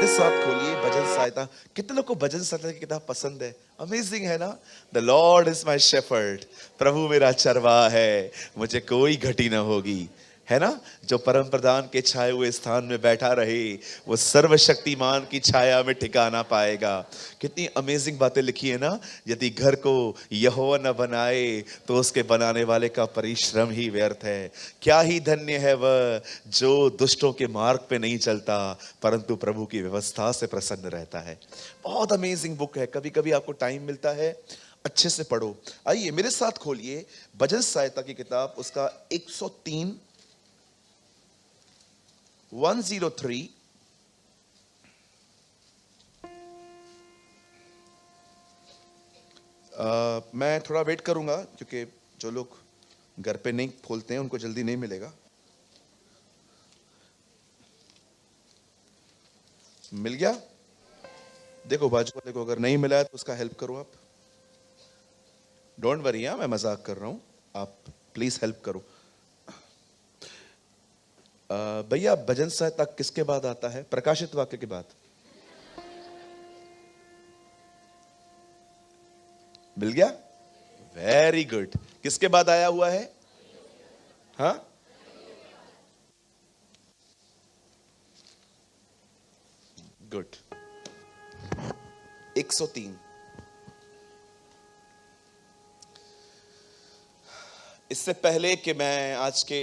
मेरे साथ खोलिए भजन सहायता। कितने लोग को भजन सहायता की किताब पसंद है? अमेजिंग है ना? The Lord is my shepherd, प्रभु मेरा चरवाहा है, मुझे कोई घटी न होगी। है ना? जो परम प्रधान के छाए हुए स्थान में बैठा रहे, वो सर्वशक्तिमान की छाया में ठिकाना पाएगा। कितनी अमेजिंग बातें लिखी है ना? यदि घर को यहोवा न बनाए तो उसके बनाने वाले का परिश्रम ही व्यर्थ है। क्या ही धन्य है वह जो दुष्टों के मार्ग पे नहीं चलता, परंतु प्रभु की व्यवस्था से प्रसन्न रहता है। बहुत अमेजिंग बुक है। कभी कभी आपको टाइम मिलता है, अच्छे से पढ़ो। आइए मेरे साथ खोलिए भजन सहायता की किताब, उसका 103 103। मैं थोड़ा वेट करूंगा क्योंकि जो लोग घर पे नहीं खोलते हैं उनको जल्दी नहीं मिलेगा। मिल गया? देखो बाजू वाले को अगर नहीं मिला है तो उसका हेल्प करो आप। डोंट वरी, मैं मजाक कर रहा हूं, आप प्लीज हेल्प करो। भैया भजन सहायता किसके बाद आता है? प्रकाशित वाक्य के बाद। मिल गया? Very good. किसके बाद आया हुआ है? हाँ, गुड। 103। इससे पहले कि मैं आज के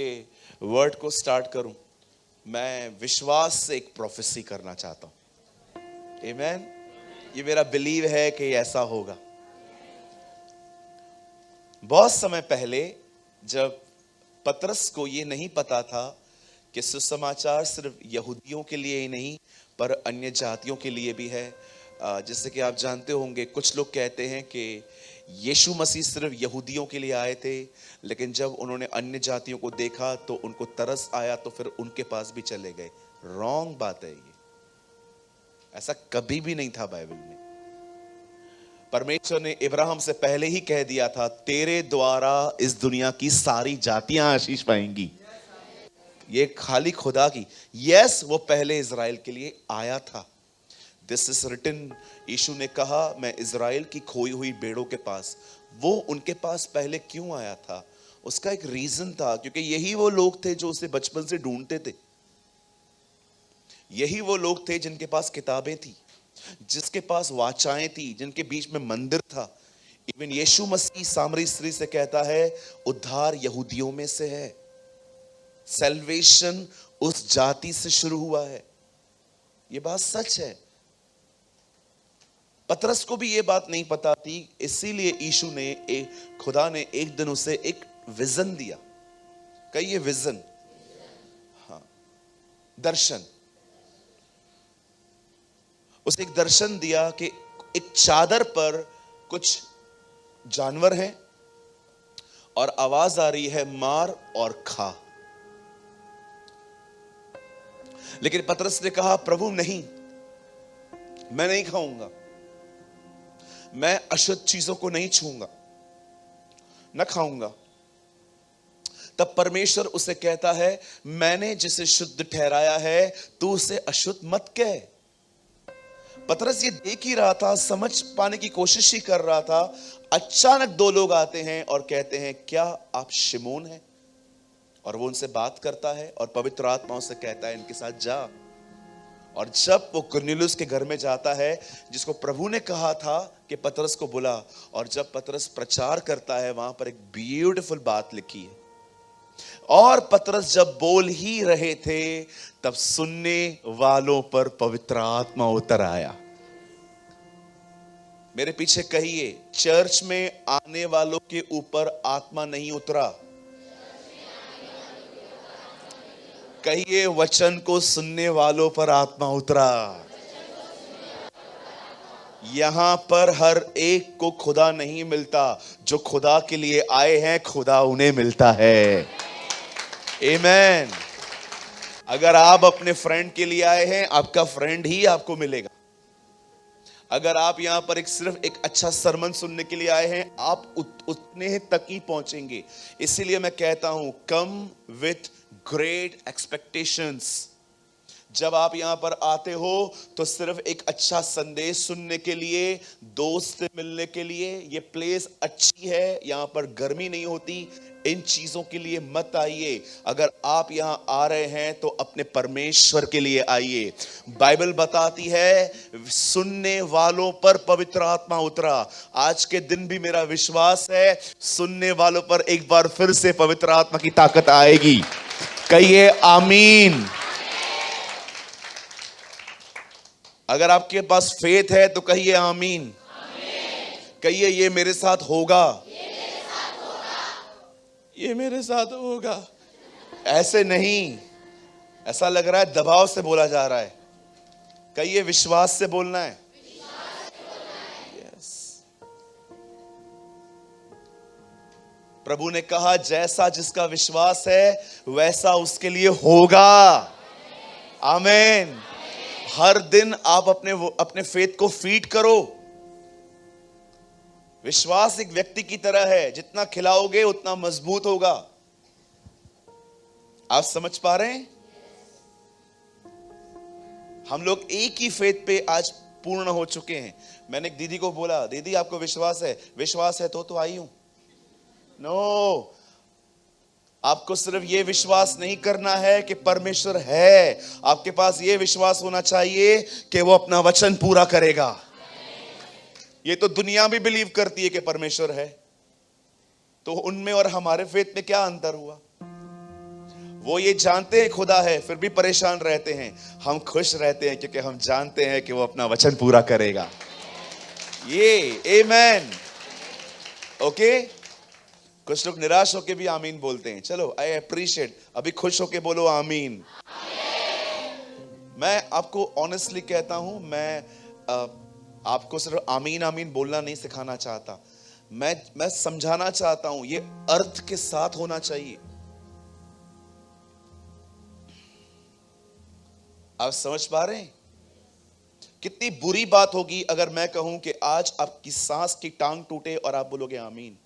वर्ड को स्टार्ट करूं, मैं विश्वास से एक प्रोफेसी करना चाहता हूं। आमीन। ये मेरा बिलीव है कि ऐसा होगा। बहुत समय पहले जब पतरस को ये नहीं पता था कि सुसमाचार सिर्फ यहूदियों के लिए ही नहीं पर अन्य जातियों के लिए भी है। जैसे कि आप जानते होंगे, कुछ लोग कहते हैं कि यीशु मसीह सिर्फ यहूदियों के लिए आए थे, लेकिन जब उन्होंने अन्य जातियों को देखा तो उनको तरस आया तो फिर उनके पास भी चले गए। रॉन्ग बात है ये, ऐसा कभी भी नहीं था बाइबल में। परमेश्वर ने इब्राहिम से पहले ही कह दिया था, तेरे द्वारा इस दुनिया की सारी जातियां आशीष पाएंगी। ये खाली खुदा की। यस, वो पहले इज़राइल के लिए आया था। This is written. यीशु ने कहा, मैं इज़राइल की खोई हुई भेड़ों के पास। वो उनके पास पहले क्यों आया था? उसका एक रीजन था, क्योंकि यही वो लोग थे जो उसे बचपन से ढूंढते थे। यही वो लोग थे जिनके पास किताबें थी, जिसके पास वाचाएं थी, जिनके बीच में मंदिर था। इवन यीशु मसीह सामरी स्त्री से कहता है, उद्धार यहूदियों में से है। सैल्वेशन उस जाति से शुरू हुआ है। यह बात सच है। पतरस को भी यह बात नहीं पता थी, इसीलिए यीशु ने खुदा ने एक दिन उसे एक विजन दिया। कहिए विजन। हाँ, दर्शन। उसे एक दर्शन दिया कि एक चादर पर कुछ जानवर हैं और आवाज आ रही है, मार और खा। लेकिन पतरस ने कहा, प्रभु नहीं, मैं नहीं खाऊंगा, मैं अशुद्ध चीजों को नहीं छूंगा, न खाऊंगा। तब परमेश्वर उसे कहता है, मैंने जिसे शुद्ध ठहराया है तू उसे अशुद्ध मत कह। पतरस ये देख ही रहा था, समझ पाने की कोशिश ही कर रहा था। अचानक दो लोग आते हैं और कहते हैं, क्या आप शिमोन हैं? और वो उनसे बात करता है और पवित्र आत्मा उसे कहता है, इनके साथ जा। और जब वो कुरनेलियुस के घर में जाता है, जिसको प्रभु ने कहा था कि पतरस को बुला, और जब पतरस प्रचार करता है, वहां पर एक ब्यूटीफुल बात लिखी है। और पतरस जब बोल ही रहे थे, तब सुनने वालों पर पवित्र आत्मा उतर आया। मेरे पीछे कहिए, चर्च में आने वालों के ऊपर आत्मा नहीं उतरा। कहिए, वचन को सुनने वालों पर आत्मा उतरा। यहां पर हर एक को खुदा नहीं मिलता, जो खुदा के लिए आए हैं खुदा उन्हें मिलता है। आमीन। अगर आप अपने फ्रेंड के लिए आए हैं, आपका फ्रेंड ही आपको मिलेगा। अगर आप यहां पर सिर्फ एक अच्छा सरमन सुनने के लिए आए हैं, आप उतने तक ही पहुंचेंगे। इसीलिए मैं कहता हूं, कम विथ ग्रेट एक्सपेक्टेशंस। जब आप यहां पर आते हो तो सिर्फ एक अच्छा संदेश सुनने के लिए, दोस्त से मिलने के लिए, ये प्लेस अच्छी है, यहां पर गर्मी नहीं होती, इन चीजों के लिए मत आइए। अगर आप यहां आ रहे हैं तो अपने परमेश्वर के लिए आइए। बाइबल बताती है सुनने वालों पर पवित्र आत्मा उतरा। आज के दिन भी मेरा विश्वास है सुनने वालों पर एक बार फिर से पवित्र आत्मा की ताकत आएगी। कहिए आमीन। अगर आपके पास फेथ है तो कहिए आमीन। कहिए ये मेरे साथ होगा, ये मेरे साथ होगा। ऐसे नहीं, ऐसा लग रहा है दबाव से बोला जा रहा है। कहिए विश्वास से बोलना है। यस। प्रभु ने कहा जैसा जिसका विश्वास है वैसा उसके लिए होगा। आमीन। हर दिन आप अपने फेथ को फीड करो। विश्वास एक व्यक्ति की तरह है, जितना खिलाओगे उतना मजबूत होगा। आप समझ पा रहे हैं? हम लोग एक ही फेथ पे आज पूर्ण हो चुके हैं। मैंने एक दीदी को बोला, दीदी आपको विश्वास है? विश्वास है तो आई हूं। नो, आपको सिर्फ यह विश्वास नहीं करना है कि परमेश्वर है, आपके पास यह विश्वास होना चाहिए कि वो अपना वचन पूरा करेगा। ये तो दुनिया भी बिलीव करती है कि परमेश्वर है, तो उनमें और हमारे फेथ में क्या अंतर हुआ? वो ये जानते हैं खुदा है, फिर भी परेशान रहते हैं। हम खुश रहते हैं क्योंकि हम जानते हैं कि वो अपना वचन पूरा करेगा। ये आमीन। ओके, कुछ लोग निराश होके भी आमीन बोलते हैं। चलो, आई अप्रिशिएट। अभी खुश होके बोलो आमीन। मैं आपको ऑनेस्टली कहता हूं, मैं आपको सिर्फ आमीन आमीन बोलना नहीं सिखाना चाहता। मैं समझाना चाहता हूं, ये अर्थ के साथ होना चाहिए। आप समझ पा रहे हैं? कितनी बुरी बात होगी अगर मैं कहूं कि आज आपकी सांस की टांग टूटे और आप बोलोगे आमीन।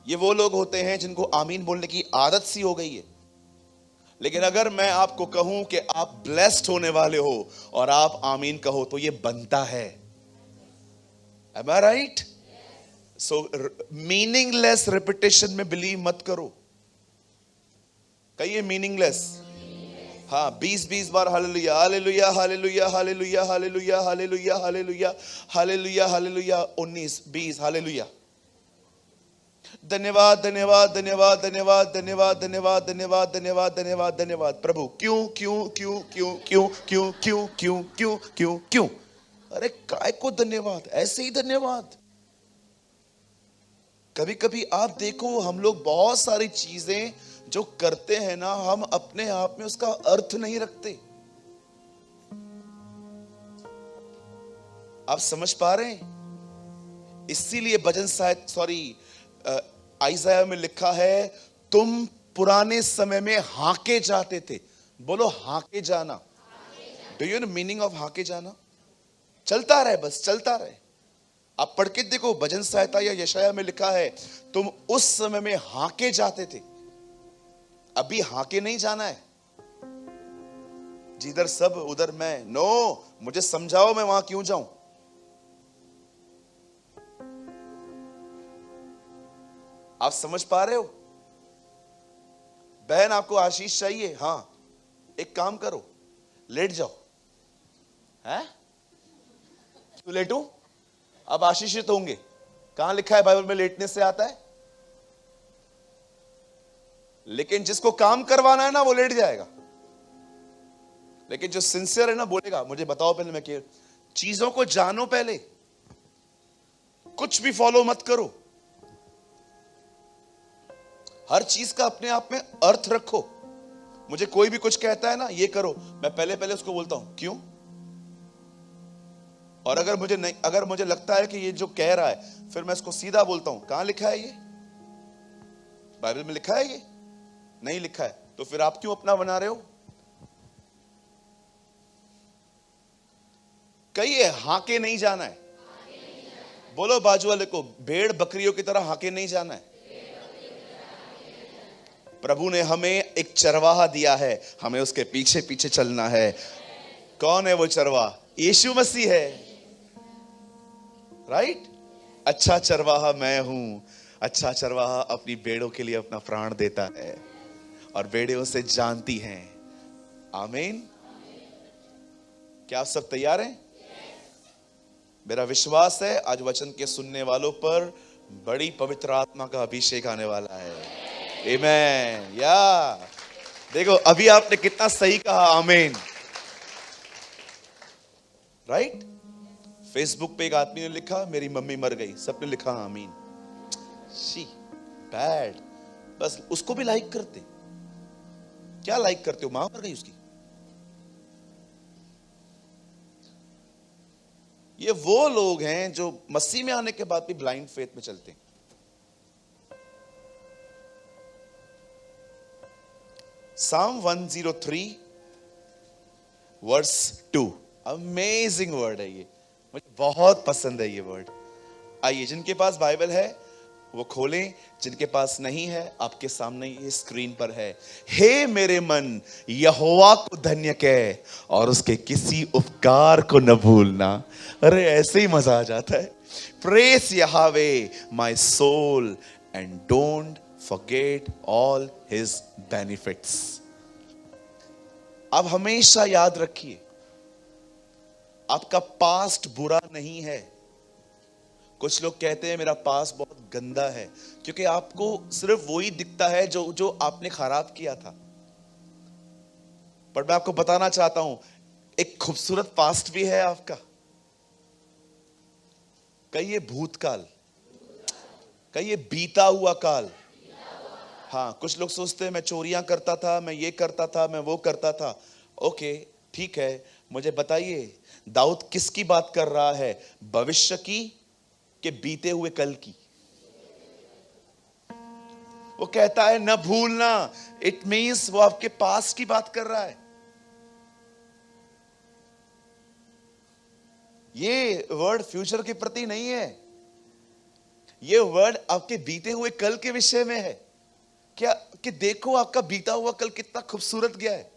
ये वो लोग होते हैं जिनको आमीन बोलने की आदत सी हो गई है। लेकिन अगर मैं आपको कहूं कि आप ब्लेस्ड होने वाले हो और आप आमीन कहो तो ये बनता है। Am I right? So meaningless repetition में बिलीव मत करो। कहिए मीनिंगलेस। हाँ, 20-20 बार हालेलुया हालेलुया हालेलुया हालेलुया हालेलुया हालेलुया हालेलुया हालेलुया हालेलुया 19-20 हालेलुया। धन्यवाद धन्यवाद धन्यवाद धन्यवाद धन्यवाद धन्यवाद धन्यवाद धन्यवाद धन्यवाद धन्यवाद प्रभु। क्यों क्यों क्यों क्यों क्यों क्यों क्यों क्यों क्यों क्यों क्यों? अरे काय को धन्यवाद, ऐसे ही धन्यवाद। कभी कभी आप देखो, हम लोग बहुत सारी चीजें जो करते हैं ना, हम अपने आप में उसका अर्थ नहीं रखते। आप समझ पा रहे हैं? इसीलिए भजन आइज़ाया में लिखा है, तुम पुराने समय में हाके जाते थे। बोलो हाके जाना। Do you know meaning of हाके जाना? चलता रहे, बस चलता रहे। आप पढ़ के देखो, भजन संहिता या यशाया में लिखा है तुम उस समय में हाके जाते थे। अभी हाके नहीं जाना है, जिधर सब उधर मैं। नो, मुझे समझाओ मैं वहां क्यों जाऊं? आप समझ पा रहे हो? बहन आपको आशीष चाहिए? हाँ, एक काम करो, लेट जाओ। हैं? क्यों लेटूं? अब आशीषित होंगे। कहां लिखा है बाइबल में लेटने से आता है? लेकिन जिसको काम करवाना है ना, वो लेट जाएगा। लेकिन जो सिंसियर है ना, बोलेगा मुझे बताओ पहले, मैं क्या चीजों को जानो पहले, कुछ भी फॉलो मत करो। हर चीज का अपने आप में अर्थ रखो। मुझे कोई भी कुछ कहता है ना, ये करो, मैं पहले पहले उसको बोलता हूं क्यों। और अगर मुझे लगता है कि ये जो कह रहा है, फिर मैं इसको सीधा बोलता हूं, कहां लिखा है ये? बाइबल में लिखा है? ये नहीं लिखा है, तो फिर आप क्यों अपना बना रहे हो? कहिए हाके नहीं जाना है। बोलो बाजू वाले को, भेड़ बकरियों की तरह हाके नहीं जाना है। प्रभु ने हमें एक चरवाहा दिया है, हमें उसके पीछे पीछे चलना है। कौन है वो चरवाहा? यीशु मसीह है, राइट? अच्छा चरवाहा मैं हूं। अच्छा चरवाहा अपनी भेड़ों के लिए अपना प्राण देता है और भेड़ें उसे जानती हैं। आमीन। क्या आप सब तैयार हैं? मेरा विश्वास है आज वचन के सुनने वालों पर बड़ी पवित्र आत्मा का अभिषेक आने वाला है। आमीन। या देखो अभी आपने कितना सही कहा, आमीन, राइट? फेसबुक पे एक आदमी ने लिखा मेरी मम्मी मर गई, सबने लिखा आमीन। She bad. बस उसको भी लाइक करते। क्या लाइक करते हो? मां मर गई उसकी। ये वो लोग हैं जो मसीह में आने के बाद भी ब्लाइंड फेथ में चलते हैं। Psalm 103 वर्स 2, अमेजिंग वर्ड है ये, मुझे बहुत पसंद है ये वर्ड। आइए, जिनके पास बाइबल है वो खोलें, जिनके पास नहीं है आपके सामने ये स्क्रीन पर है। हे मेरे मन यहोवा को धन्य कह और उसके किसी उपकार को न भूलना। अरे ऐसे ही मजा आ जाता है। Praise Yahweh my soul and don't forget all his benefits. आप हमेशा याद रखिए, आपका पास्ट बुरा नहीं है। कुछ लोग कहते हैं मेरा पास्ट बहुत गंदा है, क्योंकि आपको सिर्फ वही दिखता है जो आपने खराब किया था। पर मैं आपको बताना चाहता हूं, एक खूबसूरत पास्ट भी है आपका। कहिए भूतकाल, कहिए बीता हुआ काल। हाँ, कुछ लोग सोचते हैं मैं चोरियां करता था, मैं ये करता था, मैं वो करता था। ओके, ठीक है, मुझे बताइए दाऊद किसकी बात कर रहा है? भविष्य की के बीते हुए कल की? वो कहता है न भूलना, इट मींस वो आपके पास की बात कर रहा है। ये वर्ड फ्यूचर के प्रति नहीं है, ये वर्ड आपके बीते हुए कल के विषय में है। क्या कि देखो आपका बीता हुआ कल कितना खूबसूरत गया है।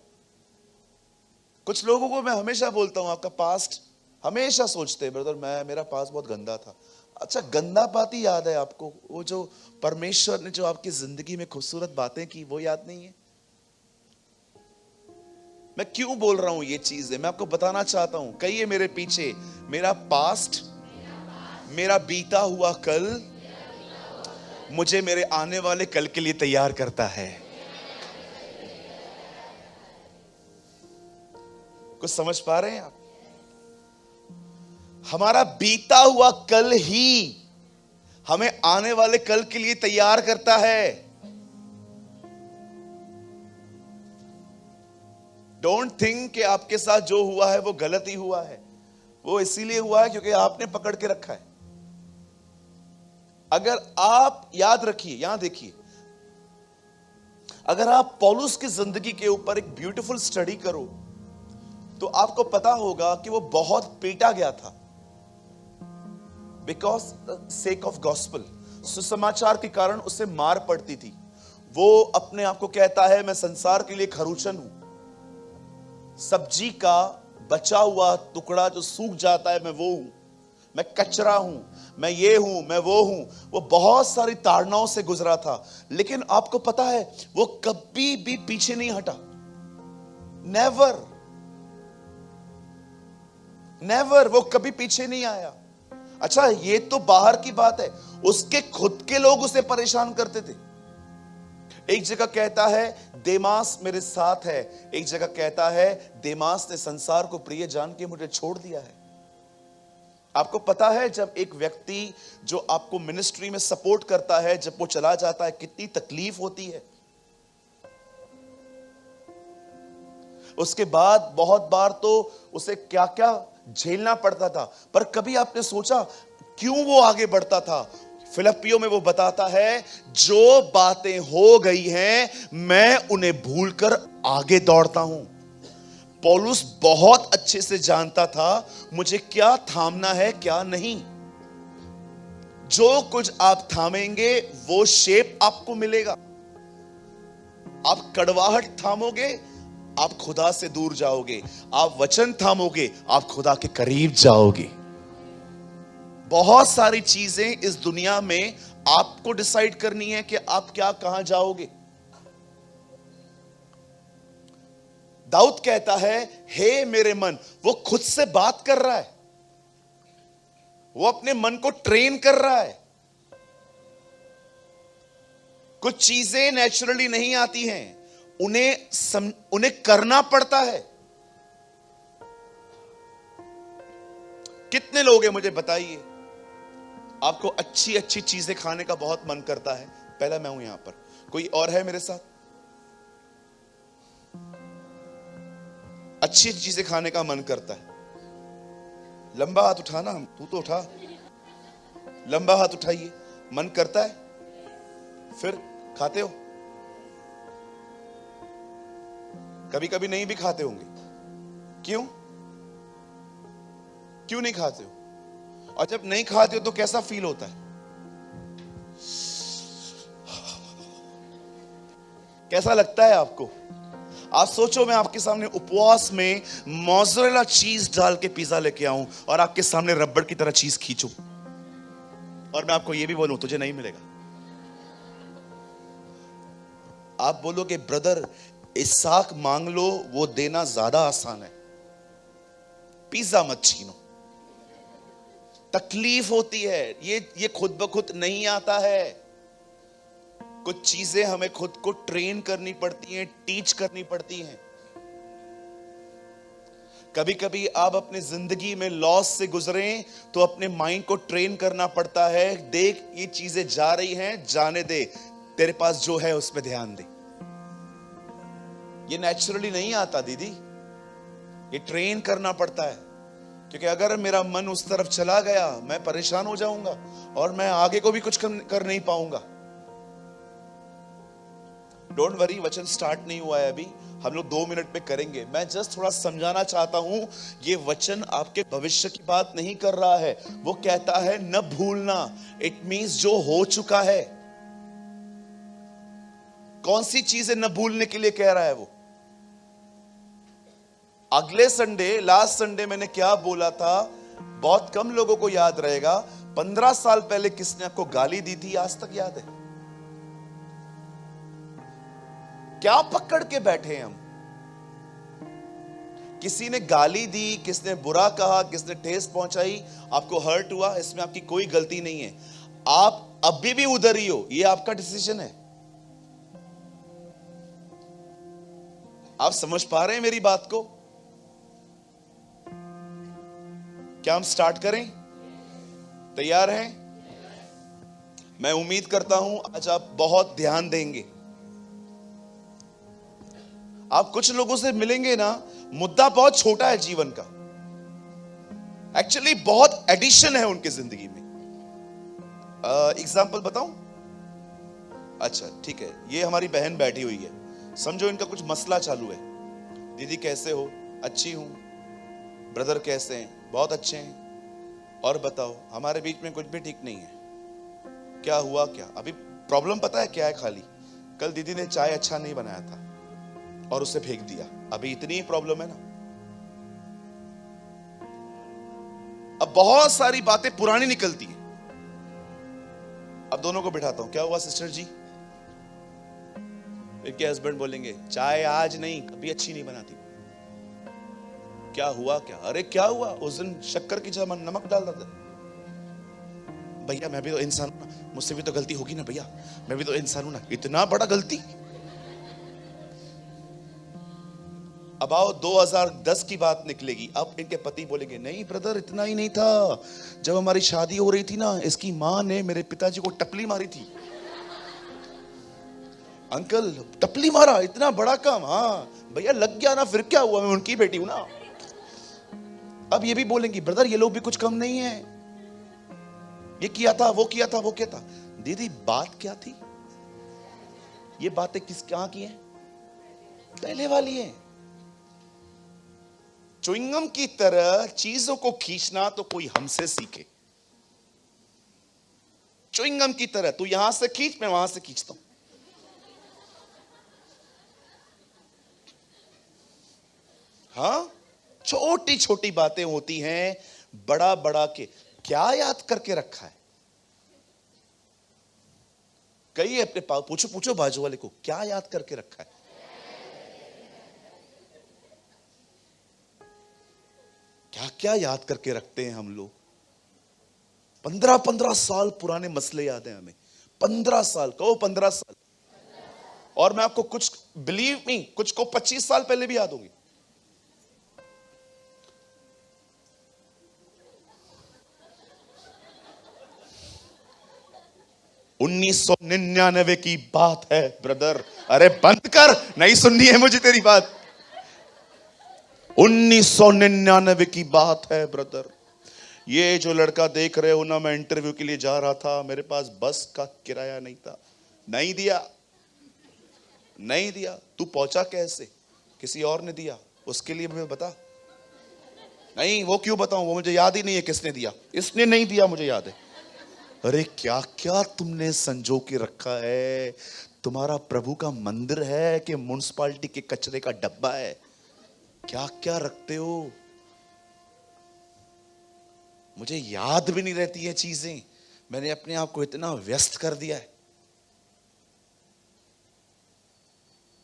कुछ लोगों को मैं हमेशा बोलता हूं आपका पास्ट, हमेशा सोचते हैं ब्रदर मेरा पास्ट बहुत गंदा था। अच्छा, गंदा बात ही याद है आपको? वो जो परमेश्वर ने जो आपकी जिंदगी में खूबसूरत बातें की वो याद नहीं है? मैं क्यों बोल रहा हूं ये चीजें? मैं आपको बताना चाहता हूं। कहिए मेरे पीछे, मेरा पास्ट, मेरा बीता हुआ कल मुझे मेरे आने वाले कल के लिए तैयार करता है। कुछ समझ पा रहे हैं आप? हमारा बीता हुआ कल ही हमें आने वाले कल के लिए तैयार करता है। डोंट थिंक कि आपके साथ जो हुआ है वो गलत ही हुआ है। वो इसीलिए हुआ है क्योंकि आपने पकड़ के रखा है। अगर आप याद रखिए, यहां देखिए, अगर आप पौलुस की जिंदगी के ऊपर एक ब्यूटीफुल स्टडी करो तो आपको पता होगा कि वो बहुत पीटा गया था बिकॉज सेक ऑफ गॉस्पेल। सुसमाचार के कारण उसे मार पड़ती थी। वो अपने आप को कहता है मैं संसार के लिए खरूचन हूं, सब्जी का बचा हुआ टुकड़ा जो सूख जाता है मैं वो हूं, मैं कचरा हूं, मैं ये हूं, मैं वो हूं। वो बहुत सारी ताड़नाओं से गुजरा था, लेकिन आपको पता है वो कभी भी पीछे नहीं हटा। नेवर नेवर, वो कभी पीछे नहीं आया। अच्छा, ये तो बाहर की बात है, उसके खुद के लोग उसे परेशान करते थे। एक जगह कहता है देमास मेरे साथ है, एक जगह कहता है देमास ने संसार को प्रिय जान के मुझे छोड़ दिया है। आपको पता है जब एक व्यक्ति जो आपको मिनिस्ट्री में सपोर्ट करता है, जब वो चला जाता है कितनी तकलीफ होती है। उसके बाद बहुत बार तो उसे क्या क्या झेलना पड़ता था, पर कभी आपने सोचा क्यों वो आगे बढ़ता था? फिलिप्पियों में वो बताता है जो बातें हो गई हैं मैं उन्हें भूलकर आगे दौड़ता हूं। पौलुस बहुत अच्छे से जानता था मुझे क्या थामना है क्या नहीं। जो कुछ आप थामेंगे वो शेप आपको मिलेगा। आप कड़वाहट थामोगे, आप खुदा से दूर जाओगे। आप वचन थामोगे, आप खुदा के करीब जाओगे। बहुत सारी चीजें इस दुनिया में आपको डिसाइड करनी है कि आप क्या कहां जाओगे। दाऊद कहता है, हे मेरे मन, वो खुद से बात कर रहा है, वो अपने मन को ट्रेन कर रहा है। कुछ चीजें नेचुरली नहीं आती हैं, उन्हें करना पड़ता है। कितने लोग हैं मुझे बताइए, आपको अच्छी अच्छी चीजें खाने का बहुत मन करता है? पहला मैं हूं यहां पर, कोई और है मेरे साथ? अच्छी चीजें खाने का मन करता है? लंबा हाथ उठाना, तू तो उठा, लंबा हाथ उठाइए। मन करता है, फिर खाते हो? कभी कभी नहीं भी खाते होंगे, क्यों? क्यों नहीं खाते हो? और जब नहीं खाते हो तो कैसा फील होता है? कैसा लगता है आपको? आप सोचो, मैं आपके सामने उपवास में मोज़रेला चीज डाल के पिज्जा लेके आऊं और आपके सामने रबड़ की तरह चीज खींचूं और मैं आपको यह भी बोलूं तुझे नहीं मिलेगा। आप बोलोगे ब्रदर इसाक मांग लो, वो देना ज्यादा आसान है, पिज्जा मत छीनो। तकलीफ होती है, ये खुद ब खुद नहीं आता है। कुछ चीजें हमें खुद को ट्रेन करनी पड़ती हैं, टीच करनी पड़ती हैं। कभी कभी आप अपने जिंदगी में लॉस से गुजरें तो अपने माइंड को ट्रेन करना पड़ता है। देख ये चीजें जा रही हैं, जाने दे, तेरे पास जो है उस पर ध्यान दे। ये नेचुरली नहीं आता दीदी, ये ट्रेन करना पड़ता है। क्योंकि अगर मेरा मन उस तरफ चला गया, मैं परेशान हो जाऊंगा और मैं आगे को भी कुछ कर नहीं पाऊंगा। डोंट वरी, वचन स्टार्ट नहीं हुआ है अभी, हम लोग 2 मिनट में करेंगे। मैं जस्ट थोड़ा समझाना चाहता हूं, ये वचन आपके भविष्य की बात नहीं कर रहा है। वो कहता है न भूलना, इट मींस जो हो चुका है। कौन सी चीजें न भूलने के लिए कह रहा है वो? अगले संडे, लास्ट संडे मैंने क्या बोला था, बहुत कम लोगों को याद रहेगा। 15 साल पहले किसने आपको गाली दी थी, आज तक याद है? क्या पकड़ के बैठे हम? किसी ने गाली दी, किसने बुरा कहा, किसने ठेस पहुंचाई, आपको हर्ट हुआ, इसमें आपकी कोई गलती नहीं है। आप अभी भी उधर ही हो, यह आपका डिसीजन है। आप समझ पा रहे हैं मेरी बात को? क्या हम स्टार्ट करें? तैयार हैं? मैं उम्मीद करता हूं आज आप बहुत ध्यान देंगे। आप कुछ लोगों से मिलेंगे ना, मुद्दा बहुत छोटा है जीवन का, एक्चुअली बहुत एडिशन है उनकी जिंदगी में। एग्जाम्पल बताऊं? अच्छा ठीक है, ये हमारी बहन बैठी हुई है, समझो इनका कुछ मसला चालू है। दीदी कैसे हो? अच्छी हूं। ब्रदर कैसे हैं? बहुत अच्छे हैं। और बताओ, हमारे बीच में कुछ भी ठीक नहीं है। क्या हुआ? क्या अभी प्रॉब्लम पता है क्या है? खाली कल दीदी ने चाय अच्छा नहीं बनाया था और उसे फेंक दिया, अभी इतनी ही प्रॉब्लम है ना। अब बहुत सारी बातें पुरानी निकलती हैं। अब दोनों को बिठाता हूं, क्या हुआ सिस्टर जी? इनके हस्बैंड बोलेंगे चाय आज नहीं, कभी अच्छी नहीं बनाती। क्या हुआ? क्या? अरे क्या हुआ? उस दिन शक्कर की जगह नमक डाल रहा था। भैया मैं भी तो इंसान हूं ना, मुझसे भी तो गलती होगी ना भैया, मैं भी तो इंसान हूं ना। इतना बड़ा गलती? अब आओ 2010 की बात निकलेगी। अब इनके पति बोलेंगे नहीं ब्रदर इतना ही नहीं था, जब हमारी शादी हो रही थी ना, इसकी मां ने मेरे पिताजी को टपली मारी थी। अंकल टपली मारा, इतना बड़ा काम? हाँ भैया लग गया ना, फिर क्या हुआ, मैं उनकी बेटी हूं ना। अब ये भी बोलेंगी ब्रदर ये लोग भी कुछ कम नहीं है, ये किया था, वो किया था, वो किया था। दीदी बात क्या थी? ये बातें कहां की हैं? पहले वाली है। च्युइंगम की तरह चीजों को खींचना तो कोई हमसे सीखे। च्युइंगम की तरह तू यहां से खींच, मैं वहां से खींचता हूं। हाँ, छोटी छोटी बातें होती हैं, बड़ा बड़ा के क्या याद करके रखा है। कई अपने पूछो पूछो बाजू वाले को, क्या याद करके रखा है। क्या क्या याद करके रखते हैं हम लोग। 15-15 साल पुराने मसले याद हैं हमें। 15 साल, कहो 15 साल। और मैं आपको कुछ, बिलीव मी, कुछ को 25 साल पहले भी याद होंगे। $1999 की बात है ब्रदर। अरे बंद कर, नहीं सुननी है मुझे तेरी बात। 1999 की बात है ब्रदर। ये जो लड़का देख रहे हो ना, मैं इंटरव्यू के लिए जा रहा था, मेरे पास बस का किराया नहीं था, नहीं दिया, नहीं दिया। तू पहुंचा कैसे? किसी और ने दिया, उसके लिए मुझे बता। नहीं, वो क्यों बताऊं, वो मुझे याद ही नहीं है किसने दिया। इसने नहीं दिया, मुझे याद है। अरे क्या क्या तुमने संजो के रखा है। तुम्हारा प्रभु का मंदिर है कि म्युनिसिपालिटी के कचरे का डब्बा है? क्या क्या रखते हो। मुझे याद भी नहीं रहती है चीजें। मैंने अपने आप को इतना व्यस्त कर दिया है।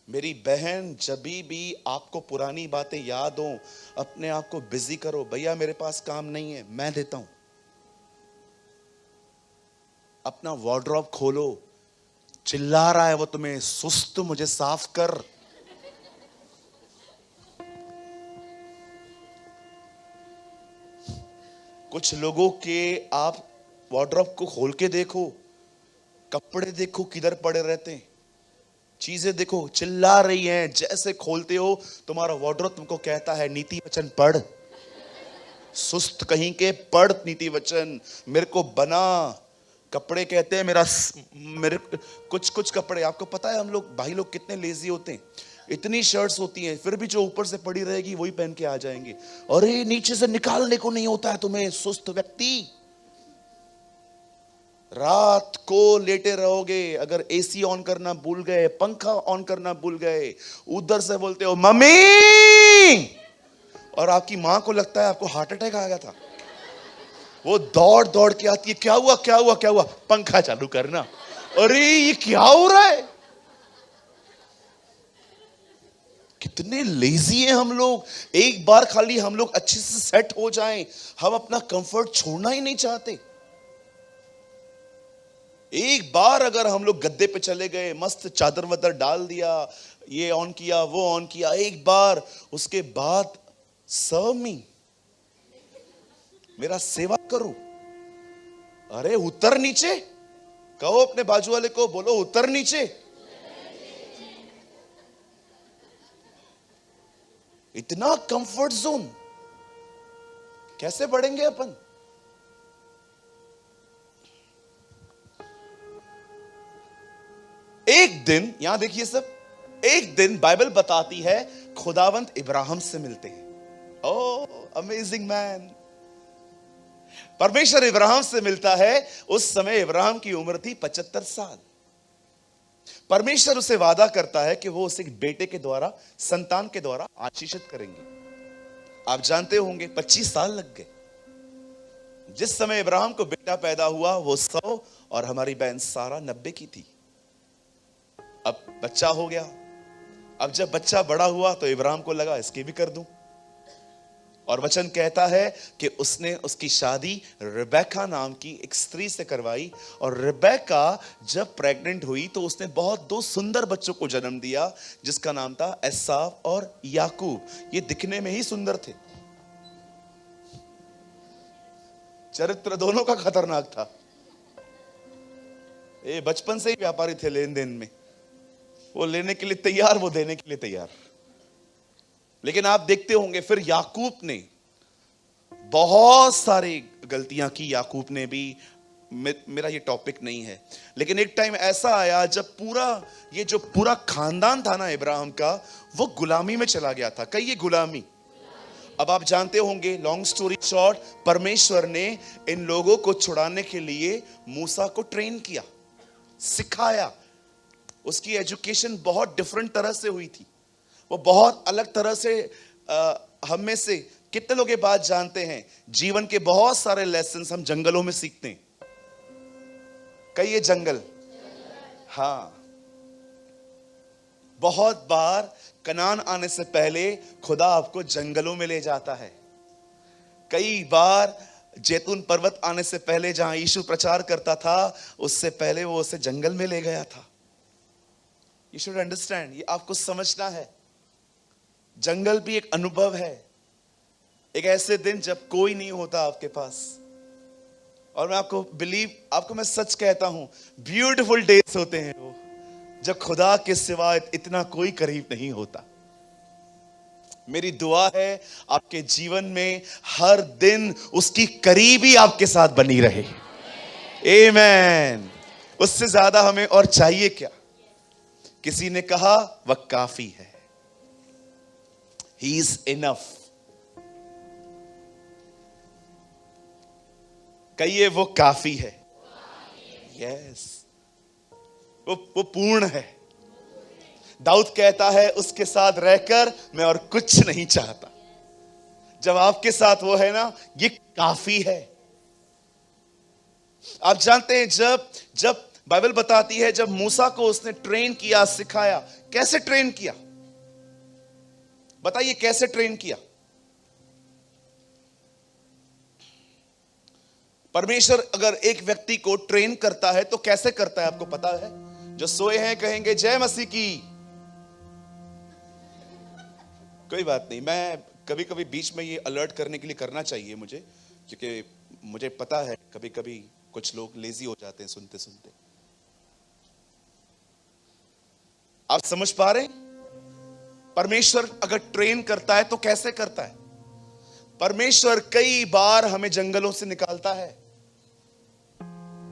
मेरी बहन, जब भी आपको पुरानी बातें याद हो, अपने आप को बिजी करो। भैया मेरे पास काम नहीं है, मैं देता हूं। अपना वार्डरोब खोलो। चिल्ला रहा है वो तुम्हें, सुस्त, मुझे साफ कर। कुछ लोगों के आप वार्डरोब को खोल के देखो, कपड़े देखो किधर पड़े रहते हैं, चीजें देखो, चिल्ला रही हैं। जैसे खोलते हो, तुम्हारा वार्डरोब तुमको कहता है नीति वचन पढ़। सुस्त कहीं के, पढ़ नीति वचन, मेरे को बना। कपड़े कहते हैं मेरे कुछ कुछ कपड़े, आपको पता है हम लोग भाई लोग कितने लेजी होते हैं। इतनी शर्ट्स होती हैं, फिर भी जो ऊपर से पड़ी रहेगी वही पहन के आ जाएंगे। अरे नीचे से निकालने को नहीं होता है तुम्हें, सुस्त व्यक्ति। रात को लेटे रहोगे, अगर एसी ऑन करना भूल गए, पंखा ऑन करना भूल गए, उधर से बोलते हो मम्मी, और आपकी मां को लगता है आपको हार्ट अटैक आ गया था। वो दौड़ दौड़ के आती है, क्या हुआ क्या हुआ क्या हुआ, पंखा चालू करना। अरे ये क्या हो रहा है। कितने लेजी हैं हम लोग। एक बार खाली हम लोग अच्छे से सेट हो जाएं, हम अपना कंफर्ट छोड़ना ही नहीं चाहते। एक बार अगर हम लोग गद्दे पे चले गए, मस्त चादर वदर डाल दिया, ये ऑन किया वो ऑन किया, एक बार, उसके बाद सर्व मी, मेरा सेवा करो। अरे उतर नीचे, कहो अपने बाजू वाले को, बोलो उतर नीचे। इतना कंफर्ट जोन कैसे बढ़ेंगे अपन। एक दिन, यहां देखिए सब, एक दिन बाइबल बताती है खुदावंत इब्राहिम से मिलते हैं। ओह अमेजिंग मैन। परमेश्वर इब्राहिम से मिलता है। उस समय इब्राहिम की उम्र थी 75 साल। परमेश्वर उसे वादा करता है कि वो उसे बेटे के द्वारा, संतान के द्वारा आशीषित करेंगे। आप जानते होंगे 25 साल लग गए। जिस समय इब्राहिम को बेटा पैदा हुआ वो 100 और हमारी बहन सारा 90 की थी। अब बच्चा हो गया। अब जब बच्चा बड़ा हुआ तो इब्राहिम को लगा इसकी भी कर दूं। और वचन कहता है कि उसने उसकी शादी रिबेका नाम की एक स्त्री से करवाई। और रिबेका जब प्रेग्नेंट हुई तो उसने बहुत 2 सुंदर बच्चों को जन्म दिया, जिसका नाम था एसाव और याकूब। ये दिखने में ही सुंदर थे, चरित्र दोनों का खतरनाक था। ये बचपन से ही व्यापारी थे लेन देन में, वो लेने के लिए तैयार, वो देने के लिए तैयार। लेकिन आप देखते होंगे फिर याकूब ने बहुत सारी गलतियां की। याकूब ने भी, मेरा ये टॉपिक नहीं है, लेकिन एक टाइम ऐसा आया जब ये जो पूरा खानदान था ना इब्राहिम का, वो गुलामी में चला गया था। कई ये गुलामी। अब आप जानते होंगे, लॉन्ग स्टोरी शॉर्ट, परमेश्वर ने इन लोगों को छुड़ाने के लिए मूसा को ट्रेन किया, सिखाया। उसकी एजुकेशन बहुत डिफरेंट तरह से हुई थी। वो बहुत अलग तरह से हम में से कितने लोग ये बात जानते हैं, जीवन के बहुत सारे लेसन हम जंगलों में सीखते हैं। कई ये जंगल, हाँ, बहुत बार कनान आने से पहले खुदा आपको जंगलों में ले जाता है। कई बार जैतून पर्वत आने से पहले जहां यीशु प्रचार करता था, उससे पहले वो उसे जंगल में ले गया था। यू शुड अंडरस्टैंड, ये आपको समझना है। जंगल भी एक अनुभव है, एक ऐसे दिन जब कोई नहीं होता आपके पास। और मैं आपको मैं सच कहता हूं, ब्यूटीफुल डेज होते हैं वो, जब खुदा के सिवा इतना कोई करीब नहीं होता। मेरी दुआ है आपके जीवन में हर दिन उसकी करीबी आपके साथ बनी रहे। आमीन। उससे ज्यादा हमें और चाहिए क्या? किसी ने कहा वह काफी है, ही इज इनफ। कहिए वो काफी है। यस, वो पूर्ण है। दाऊद कहता है उसके साथ रहकर मैं और कुछ नहीं चाहता। जब आपके साथ वो है ना, ये काफी है। आप जानते हैं, जब बाइबल बताती है जब मूसा को उसने ट्रेन किया, सिखाया, कैसे ट्रेन किया? बताइए कैसे ट्रेन किया? परमेश्वर अगर एक व्यक्ति को ट्रेन करता है तो कैसे करता है आपको पता है? जो सोए हैं कहेंगे जय मसीह की। कोई बात नहीं, मैं कभी कभी बीच में ये अलर्ट करने के लिए करना चाहिए मुझे, क्योंकि मुझे पता है कभी कभी कुछ लोग लेजी हो जाते हैं सुनते सुनते। आप समझ पा रहे? परमेश्वर अगर ट्रेन करता है तो कैसे करता है? परमेश्वर कई बार हमें जंगलों से निकालता है,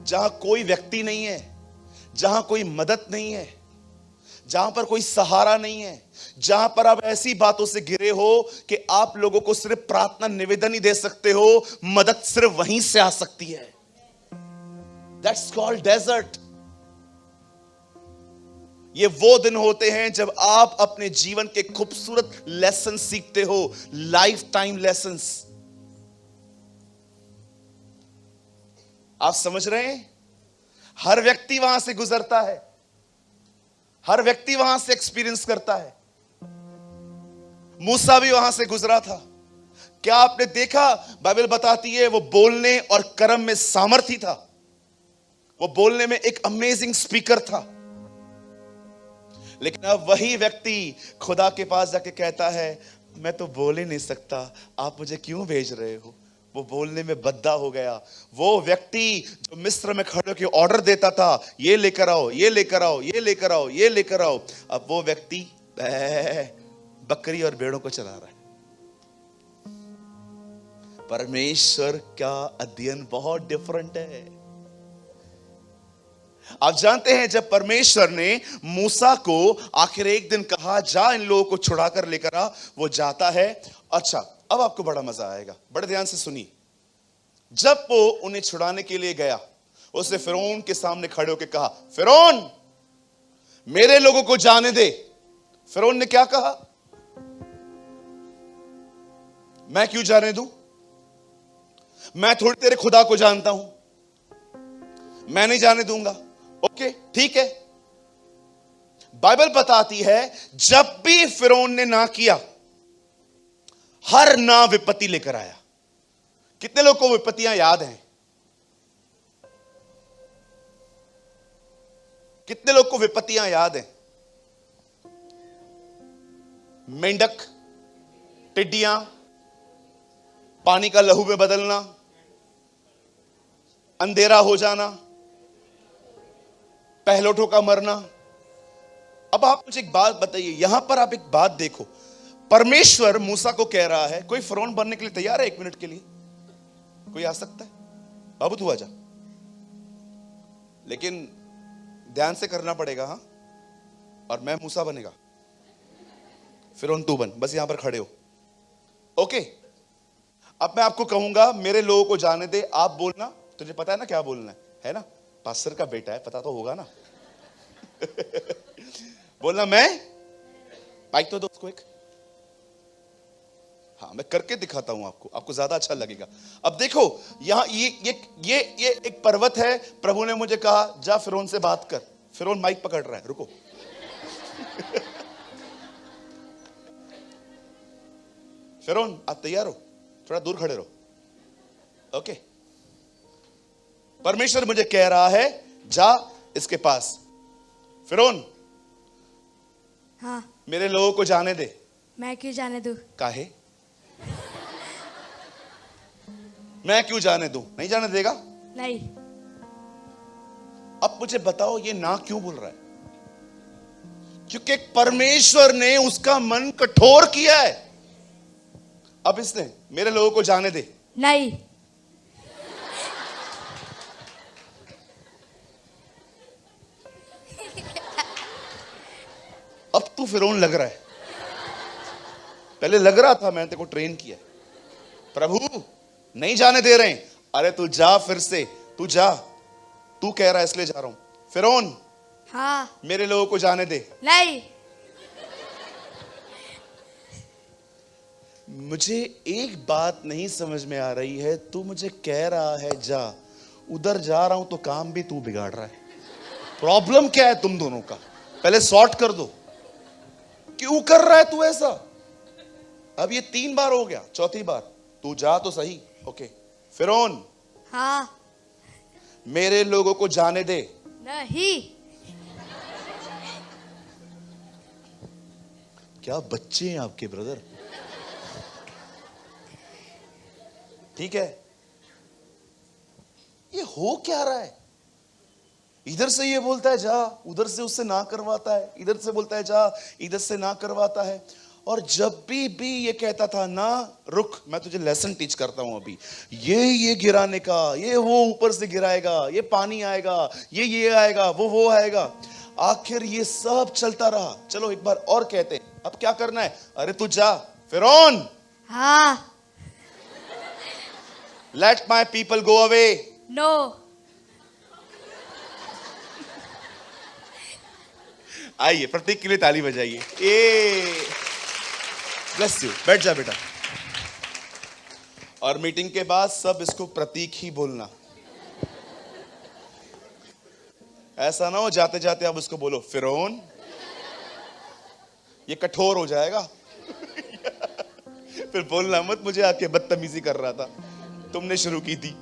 जहां कोई व्यक्ति नहीं है, जहां कोई मदद नहीं है, जहां पर कोई सहारा नहीं है, जहां पर आप ऐसी बातों से घिरे हो कि आप लोगों को सिर्फ प्रार्थना निवेदन ही दे सकते हो, मदद सिर्फ वहीं से आ सकती है। That's called desert. ये वो दिन होते हैं जब आप अपने जीवन के खूबसूरत लेसन सीखते हो, लाइफ टाइम लेसन्स। आप समझ रहे हैं? हर व्यक्ति वहां से गुजरता है, हर व्यक्ति वहां से एक्सपीरियंस करता है। मूसा भी वहां से गुजरा था। क्या आपने देखा? बाइबल बताती है वो बोलने और कर्म में सामर्थी था। वो बोलने में एक अमेजिंग स्पीकर था। लेकिन अब वही व्यक्ति खुदा के पास जाके कहता है मैं तो बोल ही नहीं सकता, आप मुझे क्यों भेज रहे हो? वो बोलने में बद्दा हो गया। वो व्यक्ति जो मिस्र में खड़े होकर ऑर्डर देता था, ये लेकर आओ, ये लेकर आओ, ये लेकर आओ, ये लेकर आओ, अब वो व्यक्ति बकरी और भेड़ों को चला रहा है। परमेश्वर का अध्ययन बहुत डिफरेंट है। आप जानते हैं जब परमेश्वर ने मूसा को आखिर एक दिन कहा जा इन लोगों को छुड़ाकर लेकर आ, वो जाता है। अच्छा, अब आपको बड़ा मजा आएगा, बड़े ध्यान से सुनिए। जब वो उन्हें छुड़ाने के लिए गया, उसने फिरौन के सामने खड़े होकर कहा, फिरौन मेरे लोगों को जाने दे। फिरौन ने क्या कहा? मैं क्यों जाने दूं? मैं थोड़ी तेरे खुदा को जानता हूं, मैं नहीं जाने दूंगा। ओके, ठीक है। बाइबल बताती है जब भी फिरौन ने ना किया, हर ना विपत्ति लेकर आया। कितने लोग को विपत्तियां याद हैं? कितने लोग को विपत्तियां याद हैं? मेंढक, टिड्डियां, पानी का लहू में बदलना, अंधेरा हो जाना, पहलोठों का मरना। अब आप मुझे एक बात बताइए, यहां पर आप एक बात देखो, परमेश्वर मूसा को कह रहा है, कोई फिरौन बनने के लिए तैयार है? 1 मिनट के लिए कोई आ सकता है? बाबू तू आजा, लेकिन ध्यान से करना पड़ेगा। हाँ, और मैं मूसा बनेगा, फिरौन तू बन, बस यहां पर खड़े हो। ओके, अब मैं आपको कहूंगा मेरे लोगों को जाने दे, आप बोलना। तुझे पता है ना क्या बोलना है ना? पास्टर का बेटा है, पता तो होगा ना। बोलना मैं, माइक तो दो उसको एक। हाँ, मैं करके दिखाता हूं आपको, आपको ज्यादा अच्छा लगेगा। अब देखो यहां ये एक पर्वत है। प्रभु ने मुझे कहा जा फिरौन से बात कर। फिरौन माइक पकड़ रहा है, रुको। फिरौन आप तैयार हो? थोड़ा दूर खड़े रहो। ओके, परमेश्वर मुझे कह रहा है जा इसके पास। फिरौन, हाँ। मेरे लोगों को जाने दे। मैं क्यों जाने दूं? काहे? मैं क्यों जाने दूं? नहीं जाने देगा? नहीं। अब मुझे बताओ ये ना क्यों बोल रहा है? क्योंकि परमेश्वर ने उसका मन कठोर किया है। अब इसने मेरे लोगों को जाने दे। नहीं। अब तू फिरौन लग रहा है, पहले लग रहा था मैंने तेरे को ट्रेन किया। प्रभु नहीं जाने दे रहे हैं। अरे तू जा, फिर से तू जा, तू कह रहा है इसलिए जा रहा हूं। फिरौन, हाँ। मेरे लोगों को जाने दे। नहीं। मुझे एक बात नहीं समझ में आ रही है, तू मुझे कह रहा है जा, उधर जा रहा हूं तो काम भी तू बिगाड़ रहा है। प्रॉब्लम क्या है तुम दोनों का? पहले सॉर्ट कर दो। क्यों कर रहा है तू ऐसा? अब ये 3 बार हो गया, चौथी बार तू जा तो सही। ओके फिरौन, हाँ। मेरे लोगों को जाने दे। नहीं। क्या बच्चे हैं आपके ब्रदर। ठीक है, ये हो क्या रहा है? इधर से ये बोलता है जा, उधर से उससे ना करवाता है, इधर से बोलता है जा, इधर से ना करवाता है। और जब भी ये कहता था ना रुक, मैं तुझे लेसन टीच करता हूं अभी, ये गिराने का, ये वो ऊपर से गिराएगा, ये पानी आएगा, ये आएगा, वो आएगा। आखिर ये सब चलता रहा। चलो एक बार और कहते हैं, अब क्या करना है? अरे तू जा फिरौन। हाँ। Let my people go away. No. आइए प्रतीक के लिए ताली बजाइए। ब्लेस यू, बैठ जा बेटा। और मीटिंग के बाद सब इसको प्रतीक ही बोलना। ऐसा ना हो जाते जाते आप उसको बोलो फिरौन, ये कठोर हो जाएगा। फिर बोलना मत मुझे आके बदतमीजी कर रहा था, तुमने शुरू की थी।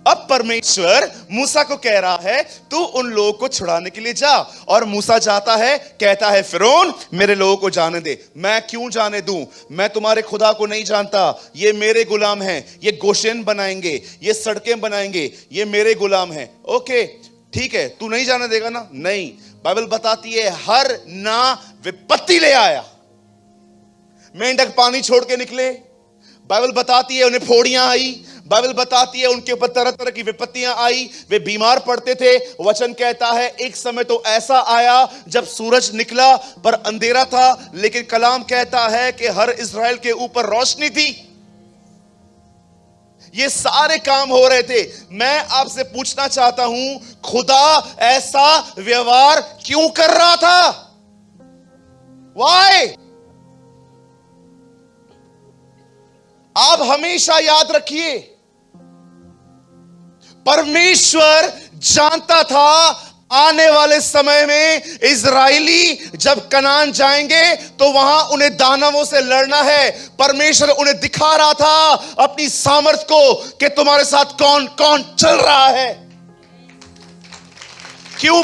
अब परमेश्वर मूसा को कह रहा है तू उन लोगों को छुड़ाने के लिए जा। और मूसा जाता है, कहता है फिरौन मेरे लोगों को जाने दे। मैं क्यों जाने दूं? मैं तुम्हारे खुदा को नहीं जानता। ये मेरे गुलाम हैं, ये गोशेन बनाएंगे, ये सड़कें बनाएंगे, ये मेरे गुलाम हैं। ओके ठीक है, तू नहीं जाने देगा ना? नहीं। बाइबल बताती है हर ना विपत्ति ले आया। मेंढक पानी छोड़ के निकले, बाइबल बताती है उन्हें फोड़ियां आई। बाइबल बताती है उनके ऊपर तरह तरह की विपत्तियां आई, वे बीमार पड़ते थे। वचन कहता है एक समय तो ऐसा आया जब सूरज निकला पर अंधेरा था, लेकिन कलाम कहता है कि हर इस्राएल के ऊपर रोशनी थी। ये सारे काम हो रहे थे। मैं आपसे पूछना चाहता हूं, खुदा ऐसा व्यवहार क्यों कर रहा था? Why? आप हमेशा याद रखिए, परमेश्वर जानता था आने वाले समय में इजराइली जब कनान जाएंगे तो वहां उन्हें दानवों से लड़ना है। परमेश्वर उन्हें दिखा रहा था अपनी सामर्थ को कि तुम्हारे साथ कौन कौन चल रहा है। क्यों